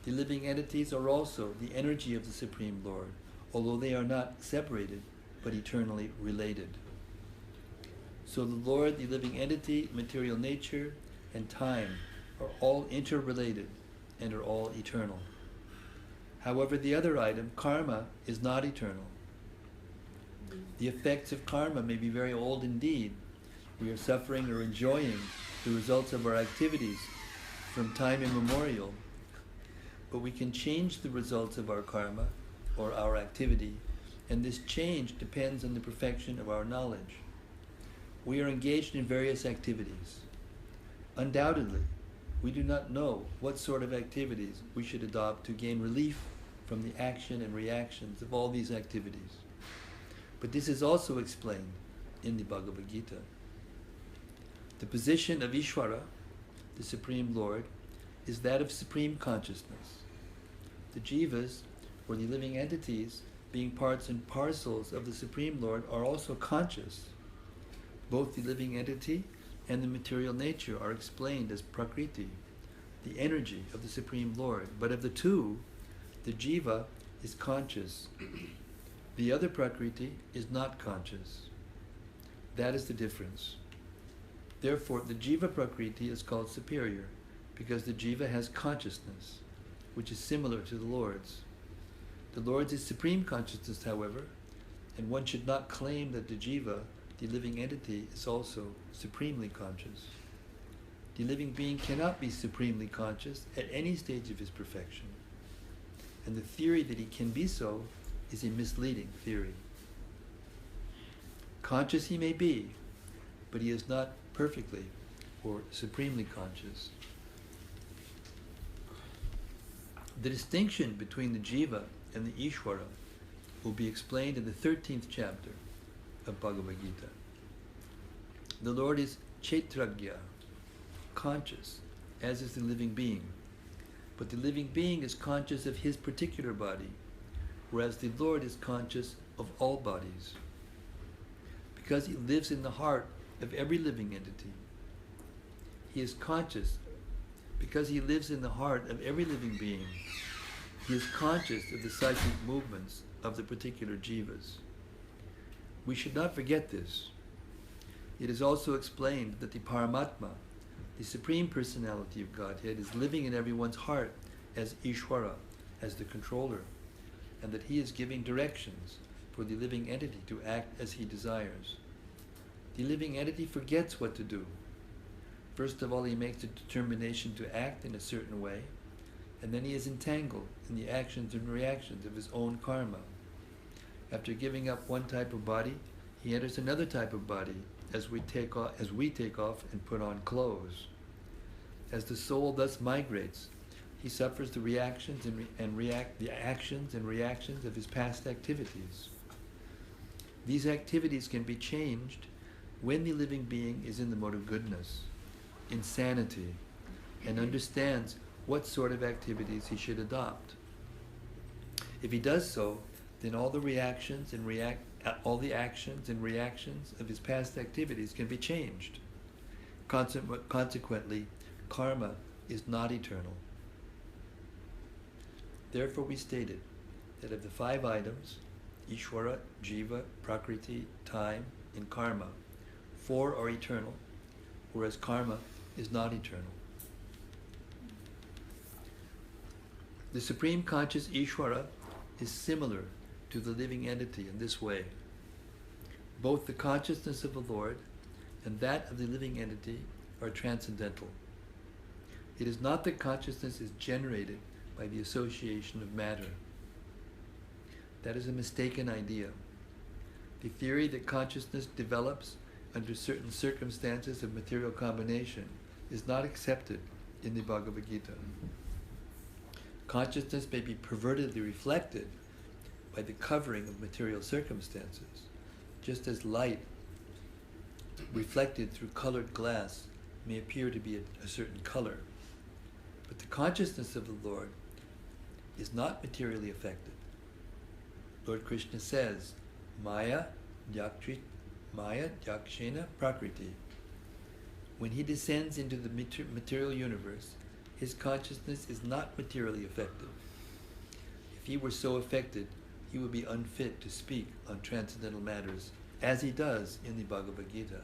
the living entities are also the energy of the Supreme Lord, although they are not separated, but eternally related. So the Lord, the living entity, material nature, and time are all interrelated and are all eternal. However, the other item, karma, is not eternal. The effects of karma may be very old indeed. We are suffering or enjoying the results of our activities from time immemorial, but we can change the results of our karma or our activity, and this change depends on the perfection of our knowledge. We are engaged in various activities. Undoubtedly, we do not know what sort of activities we should adopt to gain relief from the action and reactions of all these activities. But this is also explained in the Bhagavad-Gita. The position of Ishvara, the Supreme Lord, is that of supreme consciousness. The jivas, or the living entities, being parts and parcels of the Supreme Lord, are also conscious. Both the living entity and the material nature are explained as Prakriti, the energy of the Supreme Lord. But of the two, the jiva is conscious. The other Prakriti is not conscious. That is the difference. Therefore, the jiva Prakriti is called superior, because the jiva has consciousness, which is similar to the Lord's. The Lord's is supreme consciousness, however, and one should not claim that the jiva, the living entity, is also supremely conscious. The living being cannot be supremely conscious at any stage of his perfection, and the theory that he can be so is a misleading theory. Conscious he may be, but he is not perfectly or supremely conscious. The distinction between the jiva and the Ishvara will be explained in the 13th chapter of Bhagavad-Gita. The Lord is Kshetrajna, conscious, as is the living being. But the living being is conscious of his particular body, whereas the Lord is conscious of all bodies. Because he lives in the heart of every living entity, he is conscious. Because he lives in the heart of every living being, he is conscious of the psychic movements of the particular jivas. We should not forget this. It is also explained that the Paramatma, the Supreme Personality of Godhead, is living in everyone's heart as Ishvara, as the controller, and that he is giving directions for the living entity to act as he desires. The living entity forgets what to do. First of all, he makes a determination to act in a certain way, and then he is entangled in the actions and reactions of his own karma. After giving up one type of body, he enters another type of body as we take off and put on clothes. As the soul thus migrates, he suffers the reactions the actions and reactions of his past activities. These activities can be changed when the living being is in the mode of goodness, insanity, and understands what sort of activities he should adopt. If he does so, then all the actions and reactions of his past activities can be changed. Consequently, karma is not eternal. Therefore we stated that of the 5 items, Ishvara, Jiva, Prakriti, time, and karma, 4 are eternal, whereas karma is not eternal. The Supreme Conscious Ishvara is similar to the living entity in this way. Both the consciousness of the Lord and that of the living entity are transcendental. It is not that consciousness is generated by the association of matter. That is a mistaken idea. The theory that consciousness develops under certain circumstances of material combination is not accepted in the Bhagavad-Gita. Consciousness may be pervertedly reflected by the covering of material circumstances, just as light reflected through colored glass may appear to be a certain color. But the consciousness of the Lord is not materially affected. Lord Krishna says, Maya Yakshena Prakriti. When he descends into the material universe, his consciousness is not materially affected. If he were so affected, he would be unfit to speak on transcendental matters, as he does in the Bhagavad-Gita.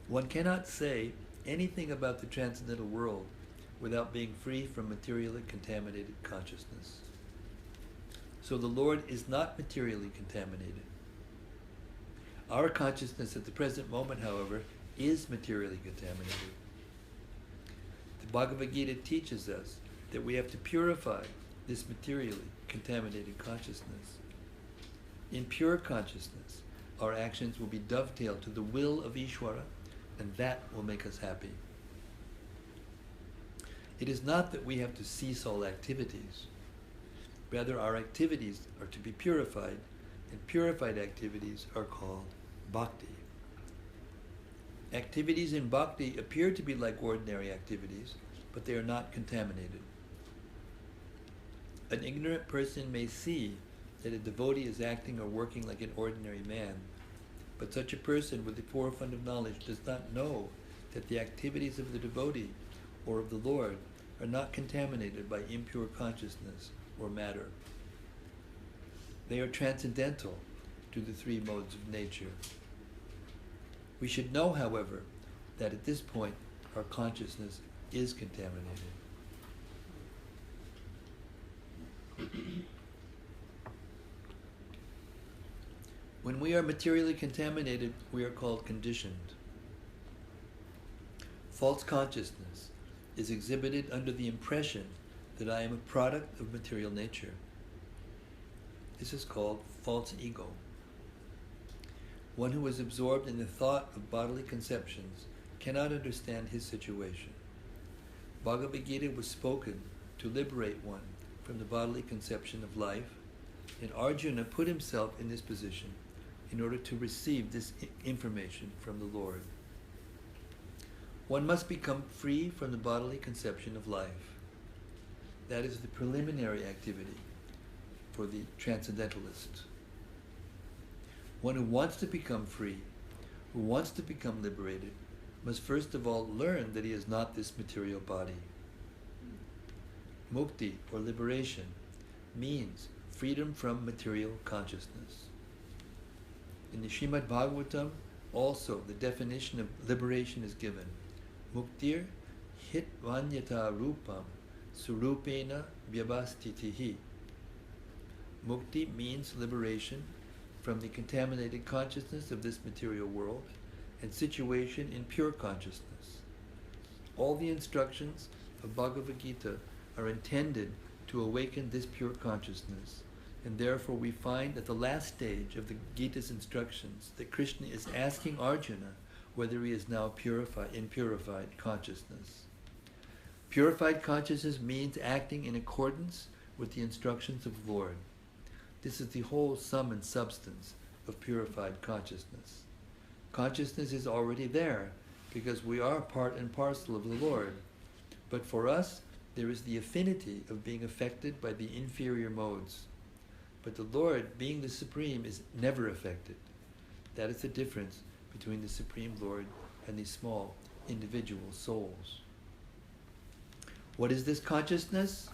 One cannot say anything about the transcendental world without being free from materially contaminated consciousness. So the Lord is not materially contaminated. Our consciousness at the present moment, however, is materially contaminated. The Bhagavad-Gita teaches us that we have to purify this materially contaminated consciousness. In pure consciousness, our actions will be dovetailed to the will of Ishvara, and that will make us happy. It is not that we have to cease all activities. Rather, our activities are to be purified, and purified activities are called bhakti. Activities in bhakti appear to be like ordinary activities, but they are not contaminated. An ignorant person may see that a devotee is acting or working like an ordinary man, but such a person with the forefront of knowledge does not know that the activities of the devotee or of the Lord are not contaminated by impure consciousness or matter. They are transcendental to the 3 modes of nature. We should know, however, that at this point our consciousness is contaminated. When we are materially contaminated, we are called conditioned. False consciousness is exhibited under the impression that I am a product of material nature. This is called false ego. One who is absorbed in the thought of bodily conceptions cannot understand his situation. Bhagavad-Gita was spoken to liberate one from the bodily conception of life, and Arjuna put himself in this position in order to receive this information from the Lord. One must become free from the bodily conception of life. That is the preliminary activity for the transcendentalist. One who wants to become free, who wants to become liberated, must first of all learn that he is not this material body. Mukti, or liberation, means freedom from material consciousness. In the Srimad Bhagavatam, also the definition of liberation is given. Muktir hitvanyata rupam surupena vyavastitihi. Mukti means liberation from the contaminated consciousness of this material world and situation in pure consciousness. All the instructions of Bhagavad-Gita are intended to awaken this pure consciousness And therefore we find at the last stage of the Gita's instructions that Krishna is asking Arjuna whether he is now in purified consciousness. Purified consciousness means acting in accordance with the instructions of the Lord. This is the whole sum and substance of purified consciousness. Consciousness is already there because we are part and parcel of the Lord. But for us, there is the affinity of being affected by the inferior modes. But the Lord, being the Supreme, is never affected. That is the difference between the Supreme Lord and these small individual souls. What is this consciousness?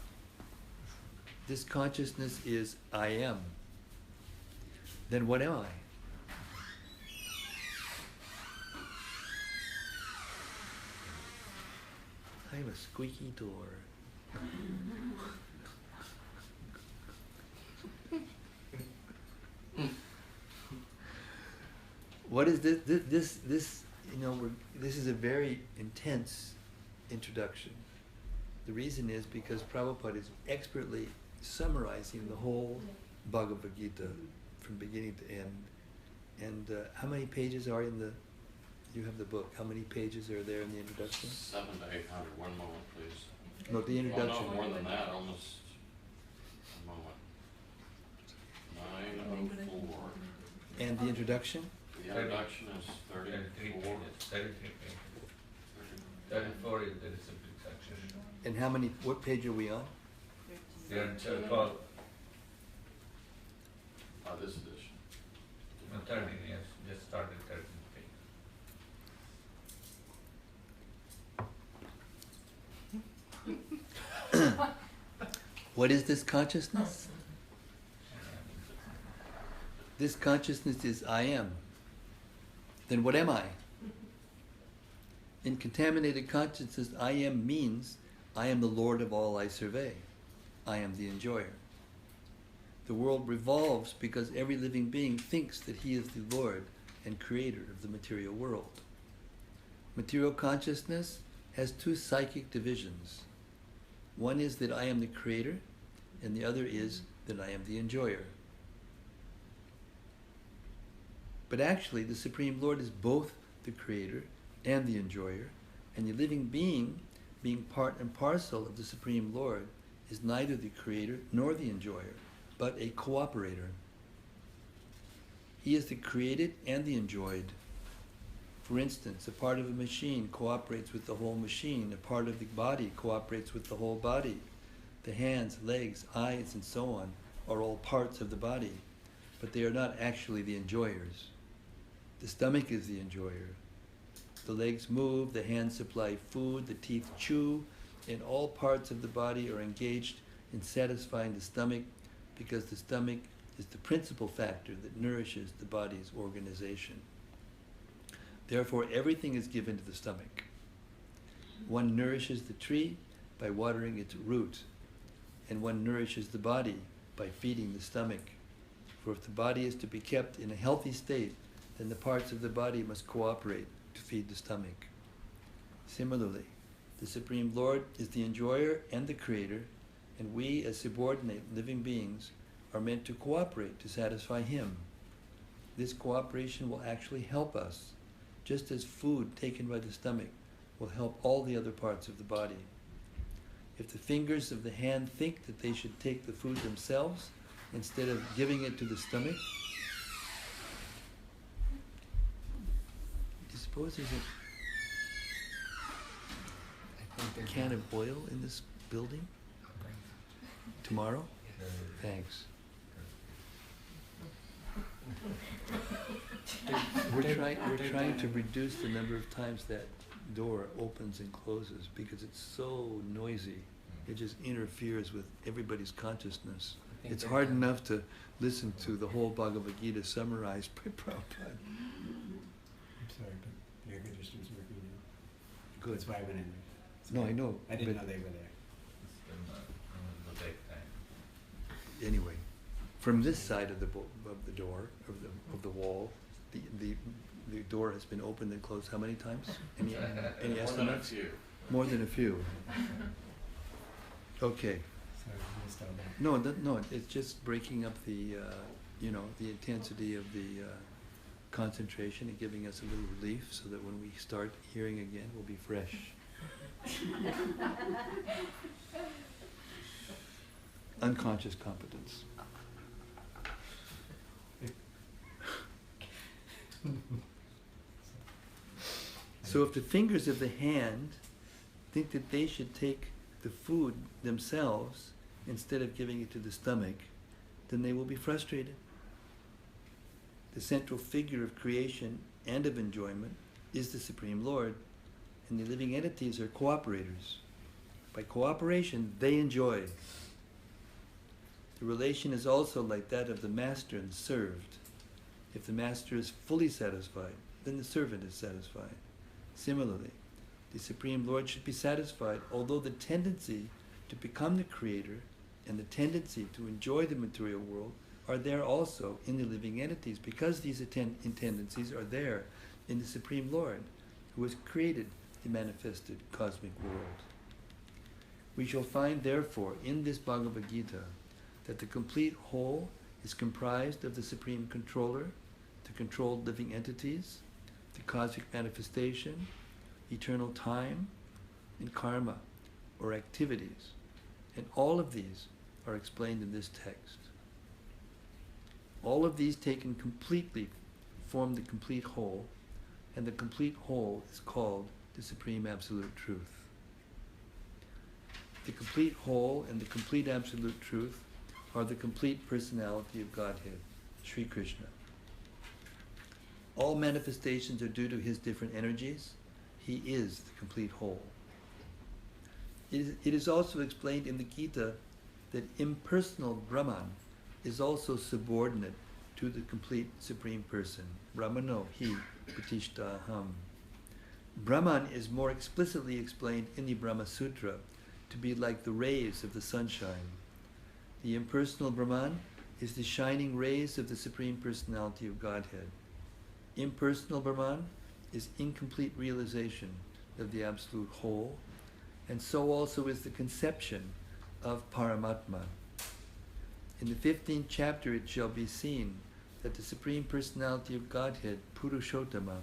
This consciousness is I am. Then what am I? I have a squeaky door. What is this? This is a very intense introduction. The reason is because Prabhupada is expertly summarizing the whole Bhagavad-Gita from beginning to end. And how many pages are in the... You have the book. How many pages are there in the introduction? 700 to 800. 1 moment, please. No, the introduction. Well, no, more than that. Almost. A moment. 904. And the introduction? The introduction is 34. 33 pages. 34 is the discipline section. And what page are we on? We are 12. This edition. No, 13, yes. Just started 13 page. What is this consciousness? This consciousness is I am. Then what am I? In contaminated consciousness, I am means I am the Lord of all I survey. I am the enjoyer. The world revolves because every living being thinks that he is the Lord and creator of the material world. Material consciousness has two psychic divisions. One is that I am the creator, and the other is that I am the enjoyer. But actually, the Supreme Lord is both the creator and the enjoyer, and the living being part and parcel of the Supreme Lord, is neither the creator nor the enjoyer, but a cooperator. He is the created and the enjoyed. For instance, a part of a machine cooperates with the whole machine. A part of the body cooperates with the whole body. The hands, legs, eyes, and so on are all parts of the body, but they are not actually the enjoyers. The stomach is the enjoyer. The legs move, the hands supply food, the teeth chew, and all parts of the body are engaged in satisfying the stomach because the stomach is the principal factor that nourishes the body's organization. Therefore, everything is given to the stomach. One nourishes the tree by watering its root, and one nourishes the body by feeding the stomach. For if the body is to be kept in a healthy state, then the parts of the body must cooperate to feed the stomach. Similarly, the Supreme Lord is the enjoyer and the creator, and we, as subordinate living beings, are meant to cooperate to satisfy Him. This cooperation will actually help us, just as food taken by the stomach will help all the other parts of the body. If the fingers of the hand think that they should take the food themselves instead of giving it to the stomach, do you suppose there's a can of oil in this building? Tomorrow? Thanks. We're trying to reduce the number of times that door opens and closes because it's so noisy. It just interferes with everybody's consciousness. It's hard enough to listen to the whole Bhagavad-Gita summarized by Prabhupada. I'm sorry, but the air conditioner's working now. Good. That's why I went in there. No, I know. I didn't but know they were there. The break time. Anyway, from this side of the door of the wall, the door has been opened and closed how many times? Any More than a estimates? few. More than a few. Okay. Sorry. just on that. No, it's just breaking up the, the intensity of the concentration and giving us a little relief so that when we start hearing again, we'll be fresh. Unconscious competence. So if the fingers of the hand think that they should take the food themselves instead of giving it to the stomach, then they will be frustrated. The central figure of creation and of enjoyment is the Supreme Lord, and the living entities are cooperators. By cooperation, they enjoy. The relation is also like that of the master and served. If the master is fully satisfied, then the servant is satisfied. Similarly, the Supreme Lord should be satisfied, although the tendency to become the creator and the tendency to enjoy the material world are there also in the living entities, because these tendencies are there in the Supreme Lord, who has created the manifested cosmic world. We shall find, therefore, in this Bhagavad-Gita that the complete whole is comprised of the Supreme Controller, the controlled living entities, the cosmic manifestation, eternal time, and karma, or activities. And all of these are explained in this text. All of these taken completely form the complete whole, and the complete whole is called the Supreme Absolute Truth. The complete whole and the complete Absolute Truth are the complete personality of Godhead, Sri Krishna. All manifestations are due to his different energies. He is the complete whole. It is also explained in the Gita that impersonal Brahman is also subordinate to the complete Supreme Person. Brahmano hi pratishtaham. Brahman is more explicitly explained in the Brahma Sutra to be like the rays of the sunshine. The impersonal Brahman is the shining rays of the Supreme Personality of Godhead. Impersonal Brahman is incomplete realization of the Absolute Whole, and so also is the conception of Paramatma. In the 15th chapter it shall be seen that the Supreme Personality of Godhead, Purushottama,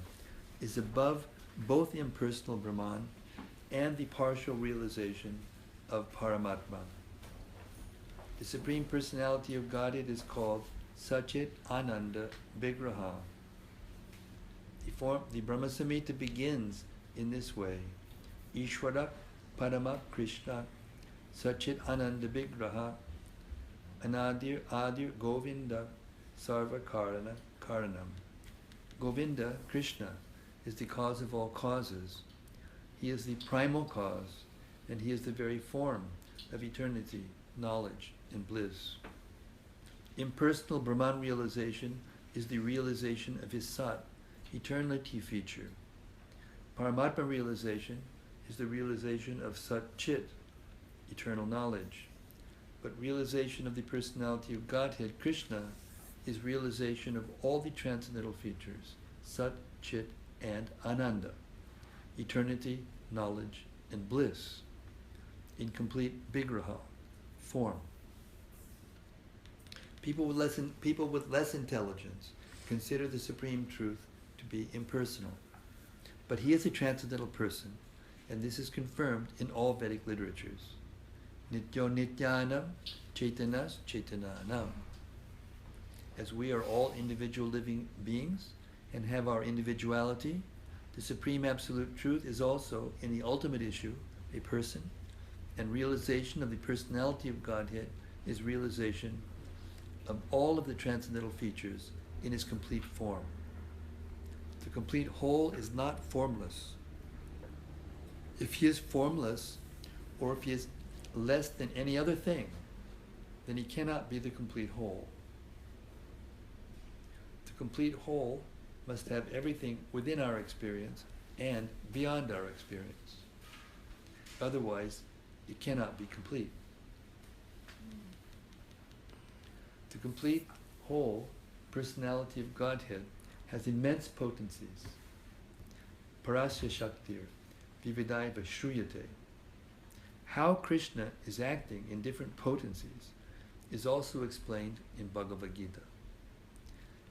is above both impersonal Brahman and the partial realization of Paramatma. The Supreme Personality of Godhead is called Satchit Ananda Vigraha. The Brahma Samhita begins in this way: Ishvara Parama Krishna Satchit Ananda Vigraha Anadir Adir Govinda Sarva Karanam. Govinda, Krishna, is the cause of all causes. He is the primal cause, and he is the very form of eternity, knowledge, and bliss. Impersonal Brahman realization is the realization of his Sat, eternity feature. Paramatma realization is the realization of Sat Chit, eternal knowledge. But realization of the personality of Godhead, Krishna, is realization of all the transcendental features, Sat, Chit, and Ananda, eternity, knowledge, and bliss, in complete Vigraha, form. People with less intelligence consider the Supreme Truth to be impersonal. But he is a transcendental person, and this is confirmed in all Vedic literatures. Nityo Nityanam, Chaitanas Chaitananam. As we are all individual living beings and have our individuality, the Supreme Absolute Truth is also, in the ultimate issue, a person, and realization of the personality of Godhead is realization of all of the transcendental features in his complete form. The complete whole is not formless. If he is formless, or if he is less than any other thing, then he cannot be the complete whole. The complete whole must have everything within our experience and beyond our experience. Otherwise, it cannot be complete. The complete whole personality of Godhead has immense potencies. Parasya Shaktir, Vividaiva Shruyate. How Krishna is acting in different potencies is also explained in Bhagavad-Gita.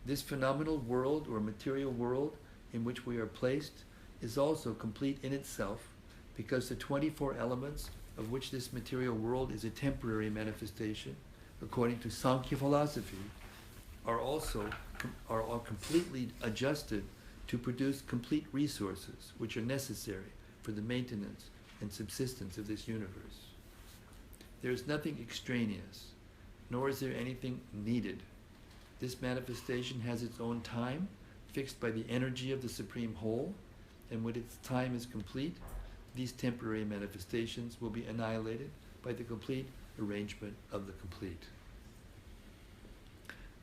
This phenomenal world or material world in which we are placed is also complete in itself, because the 24 elements of which this material world is a temporary manifestation, according to Sankhya philosophy, are completely adjusted to produce complete resources which are necessary for the maintenance and subsistence of this universe. There is nothing extraneous, nor is there anything needed. This manifestation has its own time, fixed by the energy of the Supreme Whole, and when its time is complete, these temporary manifestations will be annihilated by the complete arrangement of the complete.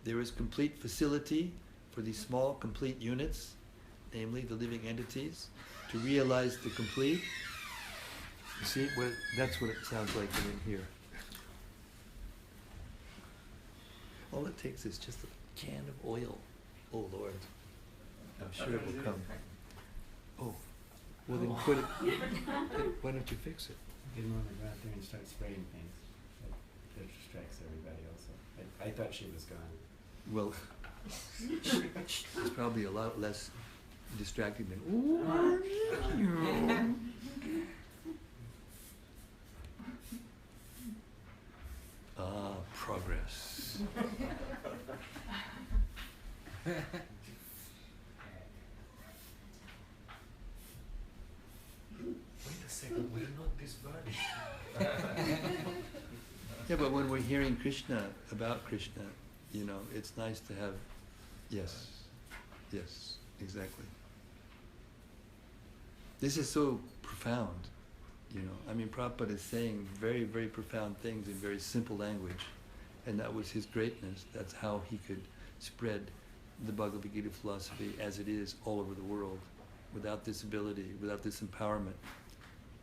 There is complete facility for these small complete units, namely the living entities, to realize the complete. You see, that's what it sounds like in here. All it takes is just a can of oil. Oh Lord, I'm sure it will come. Oh, well then put it, why don't you fix it? Didn't want to go out there and start spraying things. That distracts everybody also. I thought she was gone. Well, it's probably a lot less distracting than, progress. Wait a second, we're not this body. Yeah, but when we're hearing Krishna, about Krishna, it's nice to have, yes, exactly. This is so profound, I mean, Prabhupada is saying very, very profound things in very simple language, and that was his greatness. That's how he could spread the Bhagavad-Gita philosophy as it is all over the world. Without this ability, without this empowerment,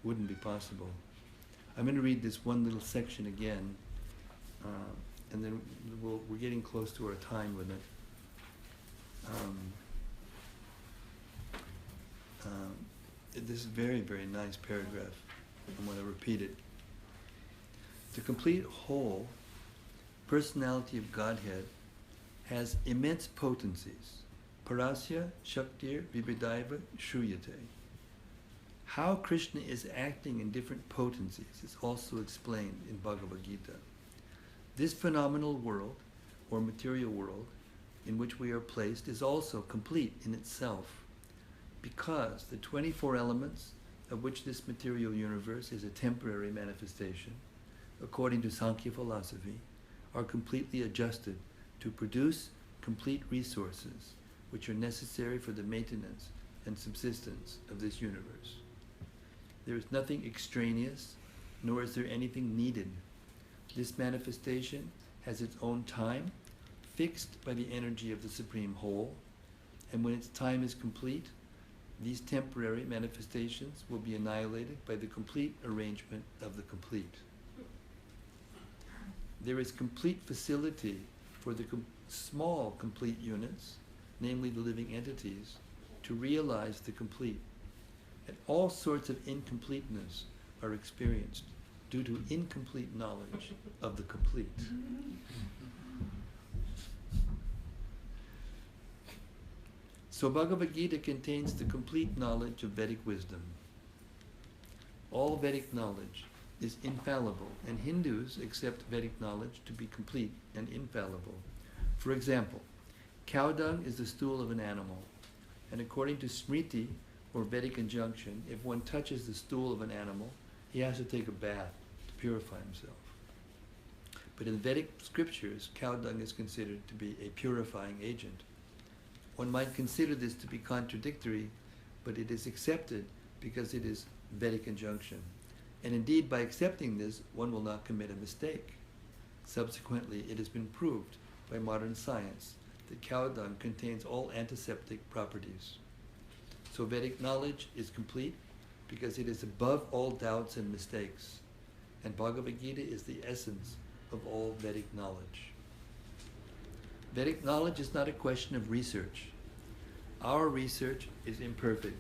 wouldn't be possible. I'm going to read this one little section again, and then we're getting close to our time limit. This is a very, very nice paragraph. I'm going to repeat it. The complete whole personality of Godhead has immense potencies. Parasya Shaktir Vibhidaiva Shruyate. How Krishna is acting in different potencies is also explained in Bhagavad-Gita. This phenomenal world, or material world, in which we are placed is also complete in itself, because the 24 elements of which this material universe is a temporary manifestation, according to Sankhya philosophy, are completely adjusted to produce complete resources which are necessary for the maintenance and subsistence of this universe. There is nothing extraneous, nor is there anything needed. This manifestation has its own time, fixed by the energy of the Supreme Whole, and when its time is complete, these temporary manifestations will be annihilated by the complete arrangement of the complete. There is complete facility for the small complete units, namely the living entities, to realize the complete. And all sorts of incompleteness are experienced due to incomplete knowledge of the complete. So Bhagavad-Gita contains the complete knowledge of Vedic wisdom. All Vedic knowledge is infallible, and Hindus accept Vedic knowledge to be complete and infallible. For example, cow dung is the stool of an animal, and according to Smriti, or Vedic injunction, if one touches the stool of an animal, he has to take a bath to purify himself. But in Vedic scriptures, cow dung is considered to be a purifying agent. One might consider this to be contradictory, but it is accepted because it is Vedic injunction. And indeed, by accepting this, one will not commit a mistake. Subsequently, it has been proved by modern science that cow dung contains all antiseptic properties. So Vedic knowledge is complete because it is above all doubts and mistakes. And Bhagavad-Gita is the essence of all Vedic knowledge. Vedic knowledge is not a question of research. Our research is imperfect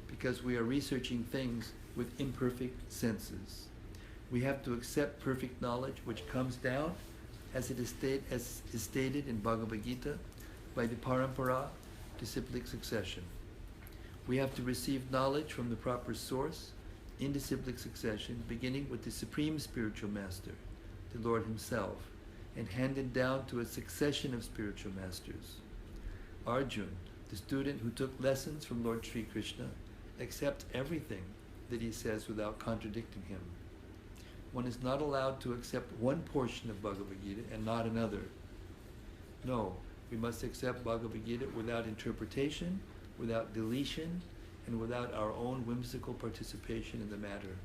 because we are researching things with imperfect senses. We have to accept perfect knowledge which comes down, as it is stated in Bhagavad-Gita, by the parampara, disciplic succession. We have to receive knowledge from the proper source, in disciplic succession, beginning with the Supreme Spiritual Master, the Lord Himself, and handed down to a succession of spiritual masters. Arjuna, the student who took lessons from Lord Sri Krishna, accepts everything that he says without contradicting him. One is not allowed to accept one portion of Bhagavad-Gita and not another. No, we must accept Bhagavad-Gita without interpretation, without deletion, and without our own whimsical participation in the matter.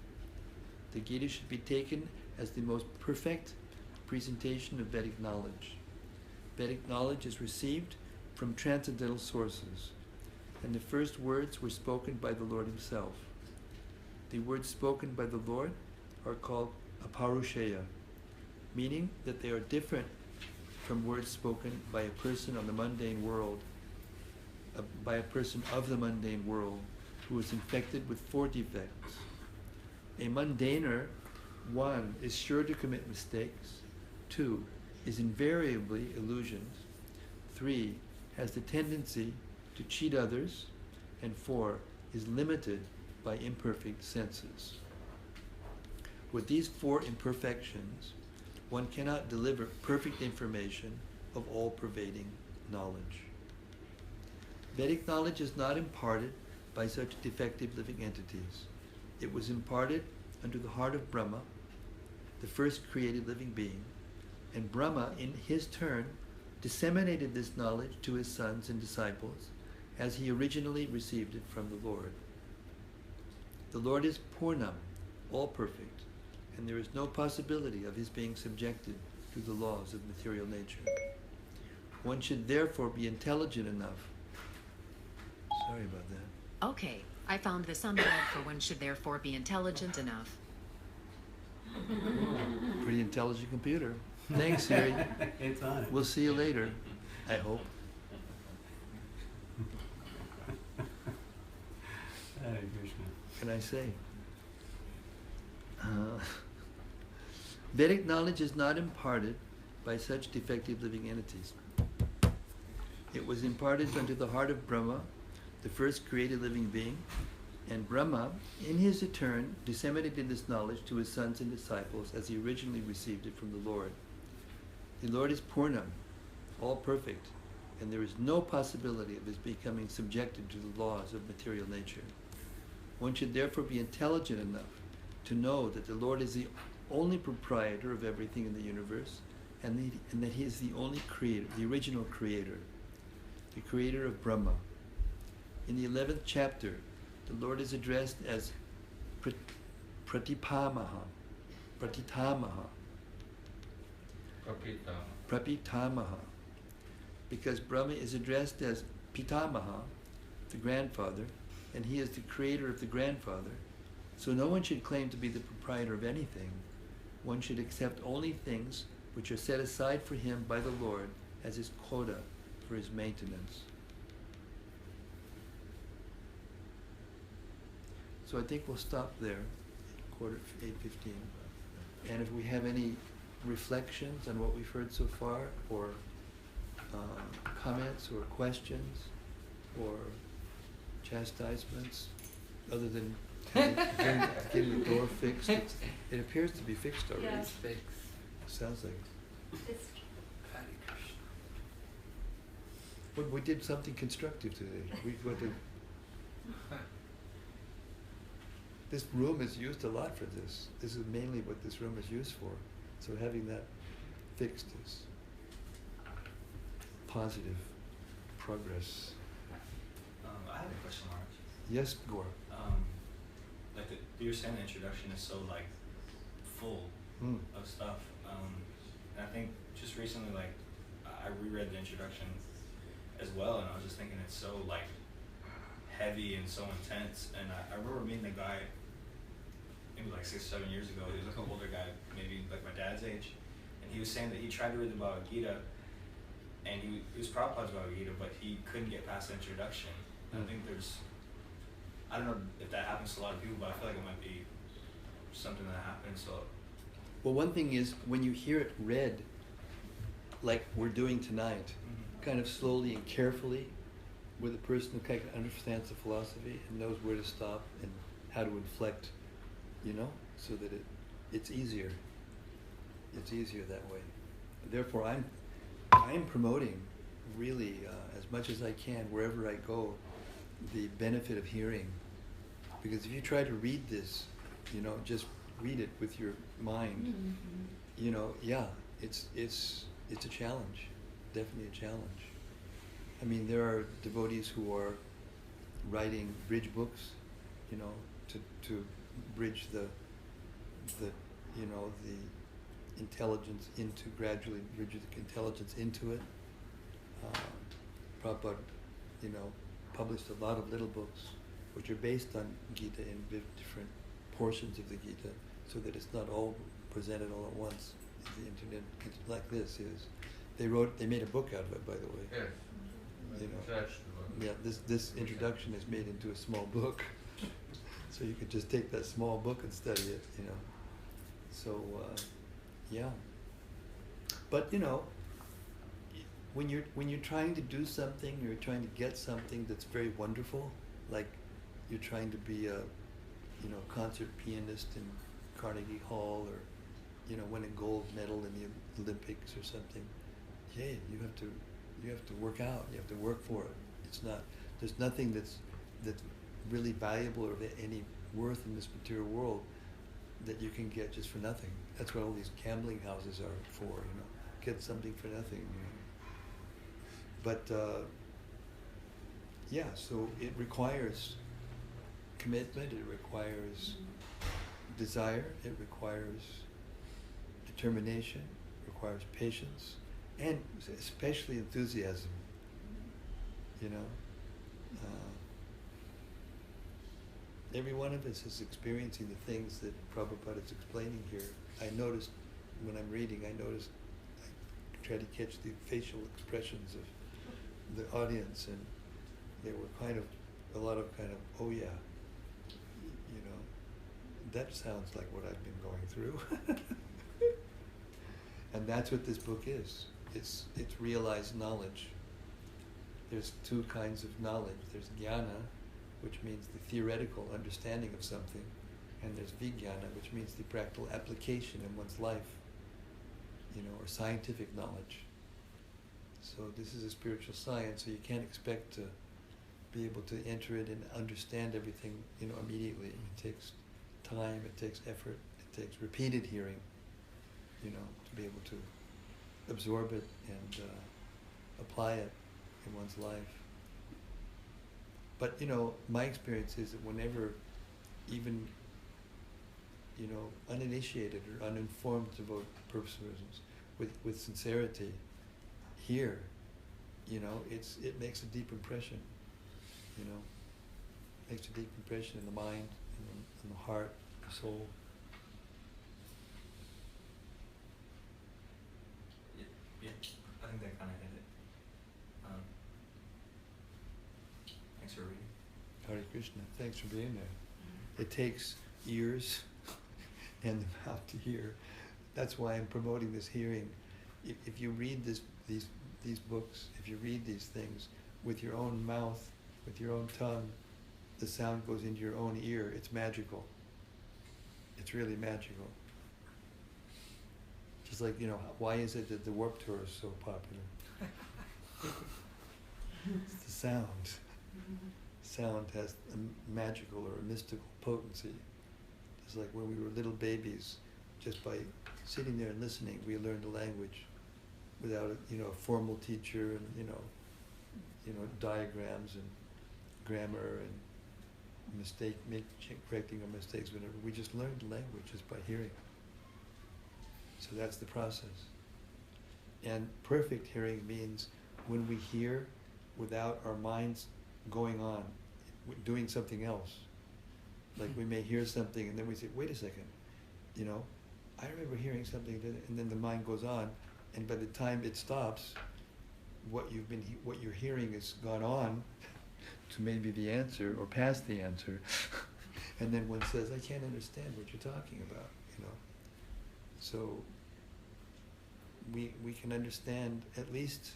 The Gita should be taken as the most perfect presentation of Vedic knowledge. Vedic knowledge is received from transcendental sources, and the first words were spoken by the Lord Himself. The words spoken by the Lord are called aparushaya, meaning that they are different from words spoken by a person on the mundane world, by a person of the mundane world who is infected with 4 defects. A mundaner, 1, is sure to commit mistakes, 2, is invariably illusioned, 3, has the tendency to cheat others, and 4, is limited by imperfect senses. With these 4 imperfections, one cannot deliver perfect information of all-pervading knowledge. Vedic knowledge is not imparted by such defective living entities. It was imparted under the heart of Brahma, the first created living being, and Brahma, in his turn, disseminated this knowledge to his sons and disciples as he originally received it from the Lord. The Lord is Purnam, all-perfect, and there is no possibility of his being subjected to the laws of material nature. One should therefore be intelligent enough. Sorry about that. Okay, I found this on the web for one should therefore be intelligent enough. Pretty intelligent computer. Thanks, Siri. It's on it. We'll see you later, I hope. Hare Krishna. Can I say? Vedic knowledge is not imparted by such defective living entities. It was imparted unto the heart of Brahma, the first created living being, and Brahma, in his turn, disseminated this knowledge to his sons and disciples as he originally received it from the Lord. The Lord is Purnam, all perfect, and there is no possibility of his becoming subjected to the laws of material nature. One should therefore be intelligent enough to know that the Lord is the only proprietor of everything in the universe, and that he is the only creator, the original creator, the creator of Brahma. In the 11th chapter, the Lord is addressed as Pratipamaha, Prapitamaha, because Brahma is addressed as Pitamaha, the grandfather, and he is the creator of the grandfather. So no one should claim to be the proprietor of anything. One should accept only things which are set aside for him by the Lord as his quota for his maintenance. So I think we'll stop there, 8:15. And if we have any reflections on what we've heard so far, or comments or questions, or chastisements, other than getting the door fixed. It appears to be fixed already. It's fixed. Sounds like. It's Hare Krishna. Well, we did something constructive today. We went to. This room is used a lot for this. This is mainly what this room is used for. So having that fixed is positive progress. I have a question, Mark. Yes, Gore. Like you were saying, the introduction is so like full of stuff, and I think just recently, like I reread the introduction as well, and I was just thinking it's so like heavy and so intense. And I remember meeting the guy maybe like 6 or 7 years ago. He was like an older guy, maybe like my dad's age, and he was saying that he tried to read the Bhagavad-Gita, and he was Prabhupada's Bhagavad-Gita, but he couldn't get past the introduction. I think I don't know if that happens to a lot of people, but I feel like it might be something that happens. So Well, one thing is when you hear it read, like we're doing tonight, kind of slowly and carefully, with a person who kind of understands the philosophy and knows where to stop and how to inflect, so that it's easier. It's easier that way. Therefore, I'm promoting really as much as I can wherever I go the benefit of hearing, because if you try to read this, just read it with your mind. It's a challenge, definitely a challenge. I mean, there are devotees who are writing bridge books, to bridge the intelligence gradually bridge the intelligence into it. Prabhupada, published a lot of little books which are based on Gita in different portions of the Gita, so that it's not all presented all at once. The internet like this is. They made a book out of it, by the way. Yes. This introduction is made into a small book, so you could just take that small book and study it. So yeah. But when you're trying to do something, you're trying to get something that's very wonderful, like you're trying to be a concert pianist in Carnegie Hall, or win a gold medal in the Olympics or something. Yeah, you have to work out. You have to work for it. There's nothing that's really valuable or of any worth in this material world that you can get just for nothing. That's what all these gambling houses are for. Get something for nothing. But so it requires commitment. It requires desire. It requires determination. It requires patience, and especially enthusiasm. Every one of us is experiencing the things that Prabhupada is explaining here. I noticed when I'm reading, I try to catch the facial expressions of the audience, and they were a lot of oh yeah, that sounds like what I've been going through. And that's what this book is. It's realized knowledge. There's two kinds of knowledge. There's jnana, which means the theoretical understanding of something, and there's vijnana, which means the practical application in one's life, or scientific knowledge. So this is a spiritual science, so you can't expect to be able to enter it and understand everything, immediately. It takes time, it takes effort, it takes repeated hearing, to be able to absorb it and apply it in one's life. But, my experience is that whenever even, uninitiated or uninformed devout persons with sincerity hear, it makes a deep impression, makes a deep impression in the mind, in the heart, the soul. Yeah, I think that kind of hit it. Thanks for reading. Hare Krishna, thanks for being there. It takes ears and the mouth to hear. That's why I'm promoting this hearing. If you read these books, if you read these things with your own mouth, with your own tongue, the sound goes into your own ear. It's magical. It's really magical. Just like, why is it that the Warped Tour is so popular? It's the sound. Sound has a magical or a mystical potency. It's like when we were little babies, just by sitting there and listening, we learned the language without a formal teacher and diagrams and grammar and correcting our mistakes, whatever. We just learned the language just by hearing. So that's the process. And perfect hearing means when we hear without our minds going on, doing something else. Like we may hear something and then we say, wait a second, I remember hearing something, and then the mind goes on, and by the time it stops, what you're hearing has gone on to maybe the answer or past the answer, and then one says, I can't understand what you're talking about, So we can understand at least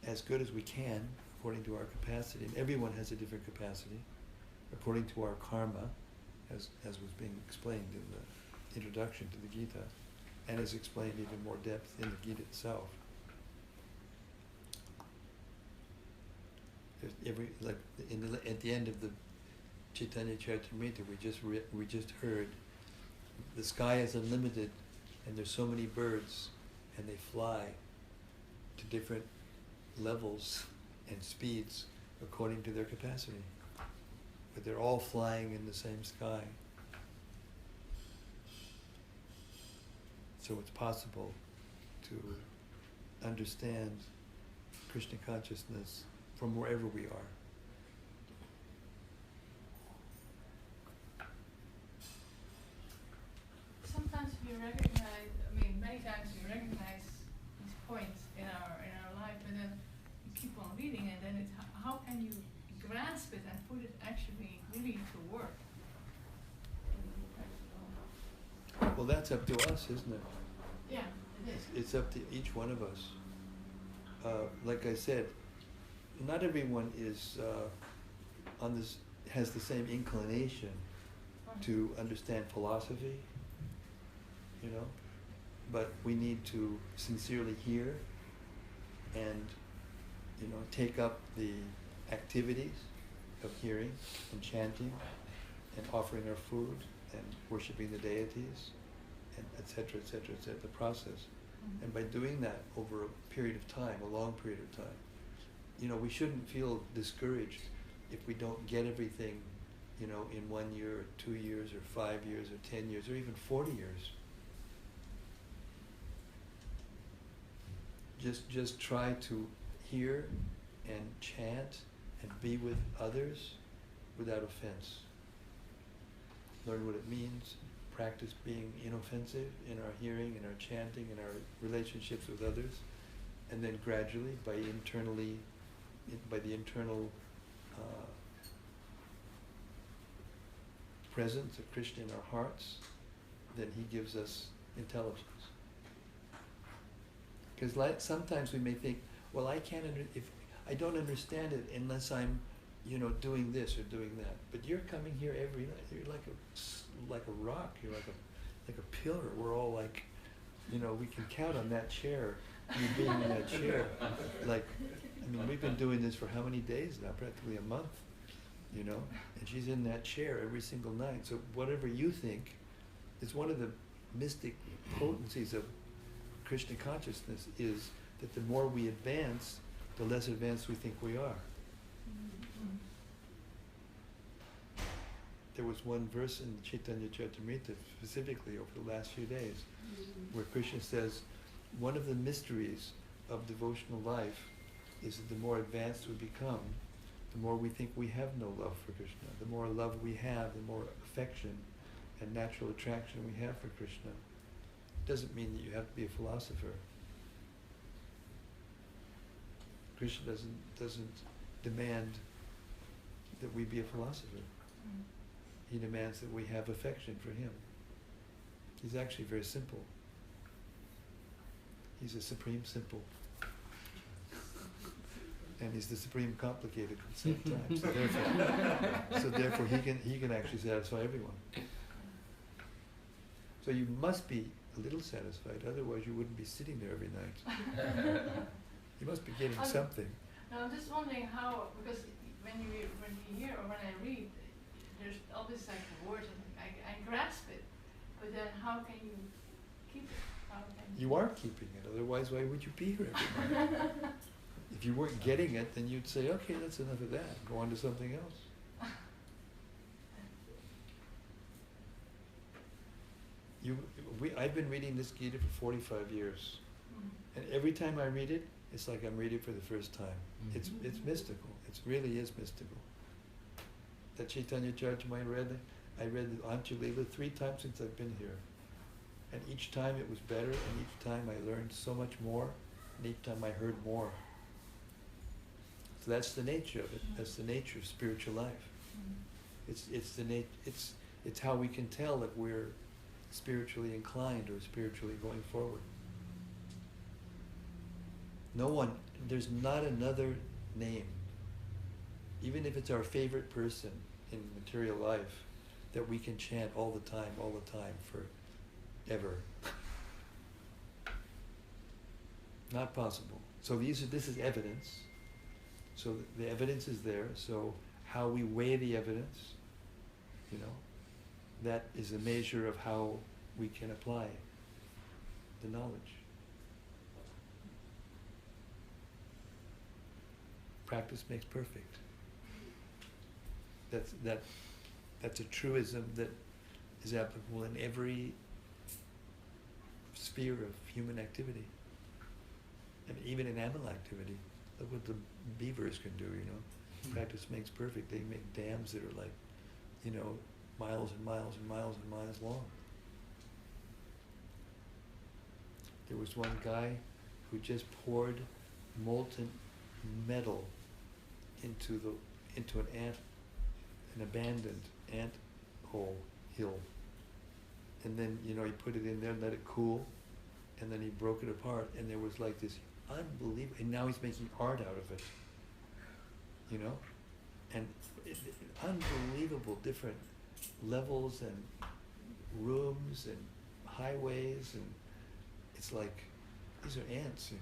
as good as we can according to our capacity. And everyone has a different capacity according to our karma, as was being explained in the introduction to the Gita, and is explained even more depth in the Gita itself. At the end of the Chaitanya Charitamrita, we just heard the sky is unlimited, and there's so many birds, and they fly to different levels and speeds according to their capacity. But they're all flying in the same sky. So it's possible to understand Krishna consciousness from wherever we are. Sometimes we recognize, many times we recognize these points in our life, but then you keep on reading, and then it's how can you grasp it and put it actually really to work? Well, that's up to us, isn't it? Yeah, it is. It's up to each one of us. Like I said, not everyone is has the same inclination to understand philosophy, but we need to sincerely hear and, take up the activities of hearing and chanting and offering our food and worshiping the deities, and et cetera, the process. And by doing that over a period of time, a long period of time, we shouldn't feel discouraged if we don't get everything, in 1 year or 2 years or 5 years or 10 years or even 40 years. Just try to hear and chant and be with others without offense. Learn what it means, practice being inoffensive in our hearing, in our chanting, in our relationships with others, and then gradually, by the internal presence of Krishna in our hearts, then he gives us intelligence. Because sometimes we may think, well, if I don't understand it unless I'm, doing this or doing that. But you're coming here every night. You're like a rock. You're like a pillar. We're all like, we can count on that chair. You being in that chair. We've been doing this for how many days now? Practically a month. And she's in that chair every single night. So whatever you think is one of the mystic potencies of Krishna consciousness, is that the more we advance, the less advanced we think we are. There was one verse in Chaitanya Charitamrita specifically over the last few days where Krishna says, one of the mysteries of devotional life is that the more advanced we become, the more we think we have no love for Krishna. The more love we have, the more affection and natural attraction we have for Krishna. Doesn't mean that you have to be a philosopher. Krishna doesn't demand that we be a philosopher. He demands that we have affection for him. He's actually very simple. He's a supreme simple. And he's the supreme complicated at the same time. So therefore he can actually satisfy everyone. So you must be a little satisfied, otherwise you wouldn't be sitting there every night. You must be getting something. Now I'm just wondering how, because when you hear or when I read, there's all this like words and I grasp it, but then how can you keep it? You are keeping it, otherwise why would you be here every night? If you weren't getting it, then you'd say, okay, that's enough of that, go on to something else. I've been reading this Gita for 45 years. And every time I read it, it's like I'm reading it for the first time. It's mystical. It really is mystical. That Chaitanya Charitamrita I read the Anjalila 3 times since I've been here. And each time it was better, and each time I learned so much more, and each time I heard more. So that's the nature of it. That's the nature of spiritual life. It's how we can tell if we're spiritually inclined or spiritually going forward. No one, there's not another name, even if it's our favorite person in material life, that we can chant all the time, forever. Not possible. So this is evidence. So the evidence is there. So how we weigh the evidence, that is a measure of how we can apply the knowledge. Practice makes perfect. That's a truism that is applicable in every sphere of human activity. I mean, even in animal activity. Look what the beavers can do, Practice makes perfect. They make dams that are like, miles and miles and miles and miles long. There was one guy who just poured molten metal into an abandoned ant hill. And then, he put it in there and let it cool, and then he broke it apart, and there was like this unbelievable, and now he's making art out of it, and unbelievable different levels and rooms and highways, and it's like, these are ants,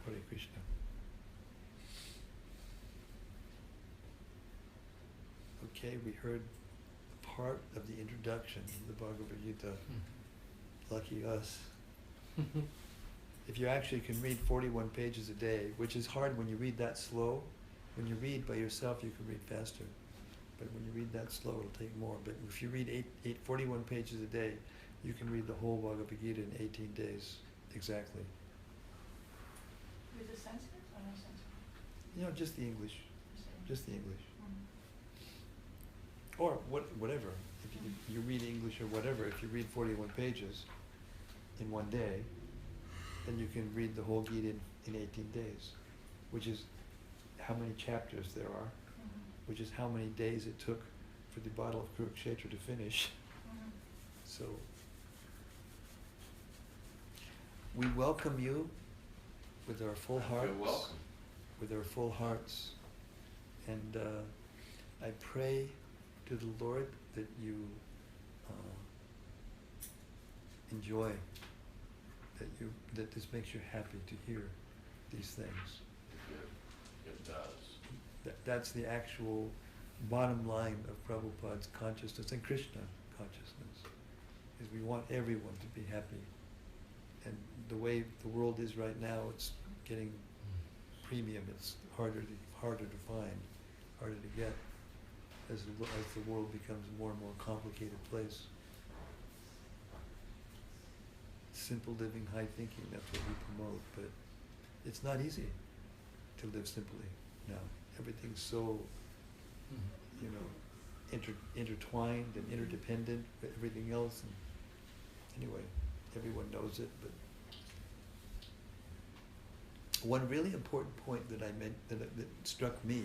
Hare Krishna. Okay, we heard part of the introduction of the Bhagavad-Gita. Lucky us. If you actually can read 41 pages a day, which is hard when you read that slow. When you read by yourself, you can read faster. But when you read that slow, it'll take more. But if you read 41 pages a day, you can read the whole Bhagavad-Gita in 18 days, exactly. With the Sanskrit or no Sanskrit? Just the English. Just the English. Mm-hmm. Or whatever. If you read English or whatever, if you read 41 pages in one day, then you can read the whole Gita in 18 days, which is how many chapters there are, which is how many days it took for the Battle of Kurukshetra to finish. So, we welcome you with our full hearts. You're welcome. With our full hearts. And I pray to the Lord that you enjoy, that this makes you happy to hear these things. It does. That's the actual bottom line of Prabhupada's consciousness and Krishna consciousness, is we want everyone to be happy. And the way the world is right now, it's getting premium. It's harder to find, harder to get, as the world becomes a more and more complicated place. Simple living, high thinking, that's what we promote, but it's not easy to live simply now. Everything's so, intertwined and interdependent with everything else. And anyway, everyone knows it, but one really important point that I meant, that struck me,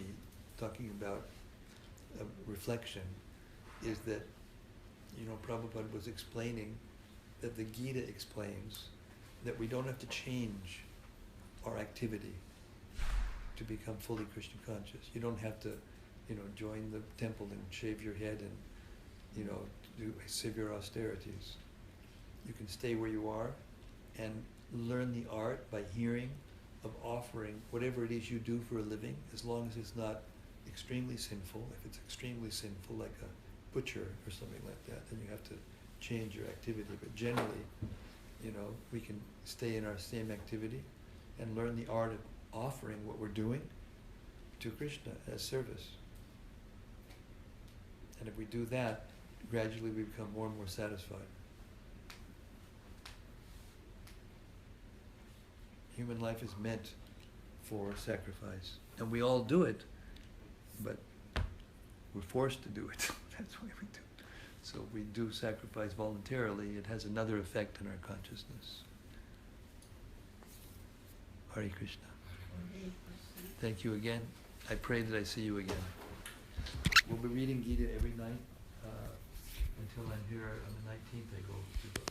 talking about reflection, is that, Prabhupada was explaining that the Gita explains that we don't have to change our activity to become fully Krishna conscious. You don't have to, join the temple and shave your head and, do severe austerities. You can stay where you are and learn the art by hearing of offering whatever it is you do for a living, as long as it's not extremely sinful. If it's extremely sinful, like a butcher or something like that, then you have to change your activity. But generally, we can stay in our same activity and learn the art of offering what we're doing to Krishna as service. And if we do that, gradually we become more and more satisfied. Human life is meant for sacrifice. And we all do it, but we're forced to do it. That's why we do it. So we do sacrifice voluntarily. It has another effect on our consciousness. Hare Krishna. Thank you again. I pray that I see you again. We'll be reading Gita every night until I'm here on the 19th. I go to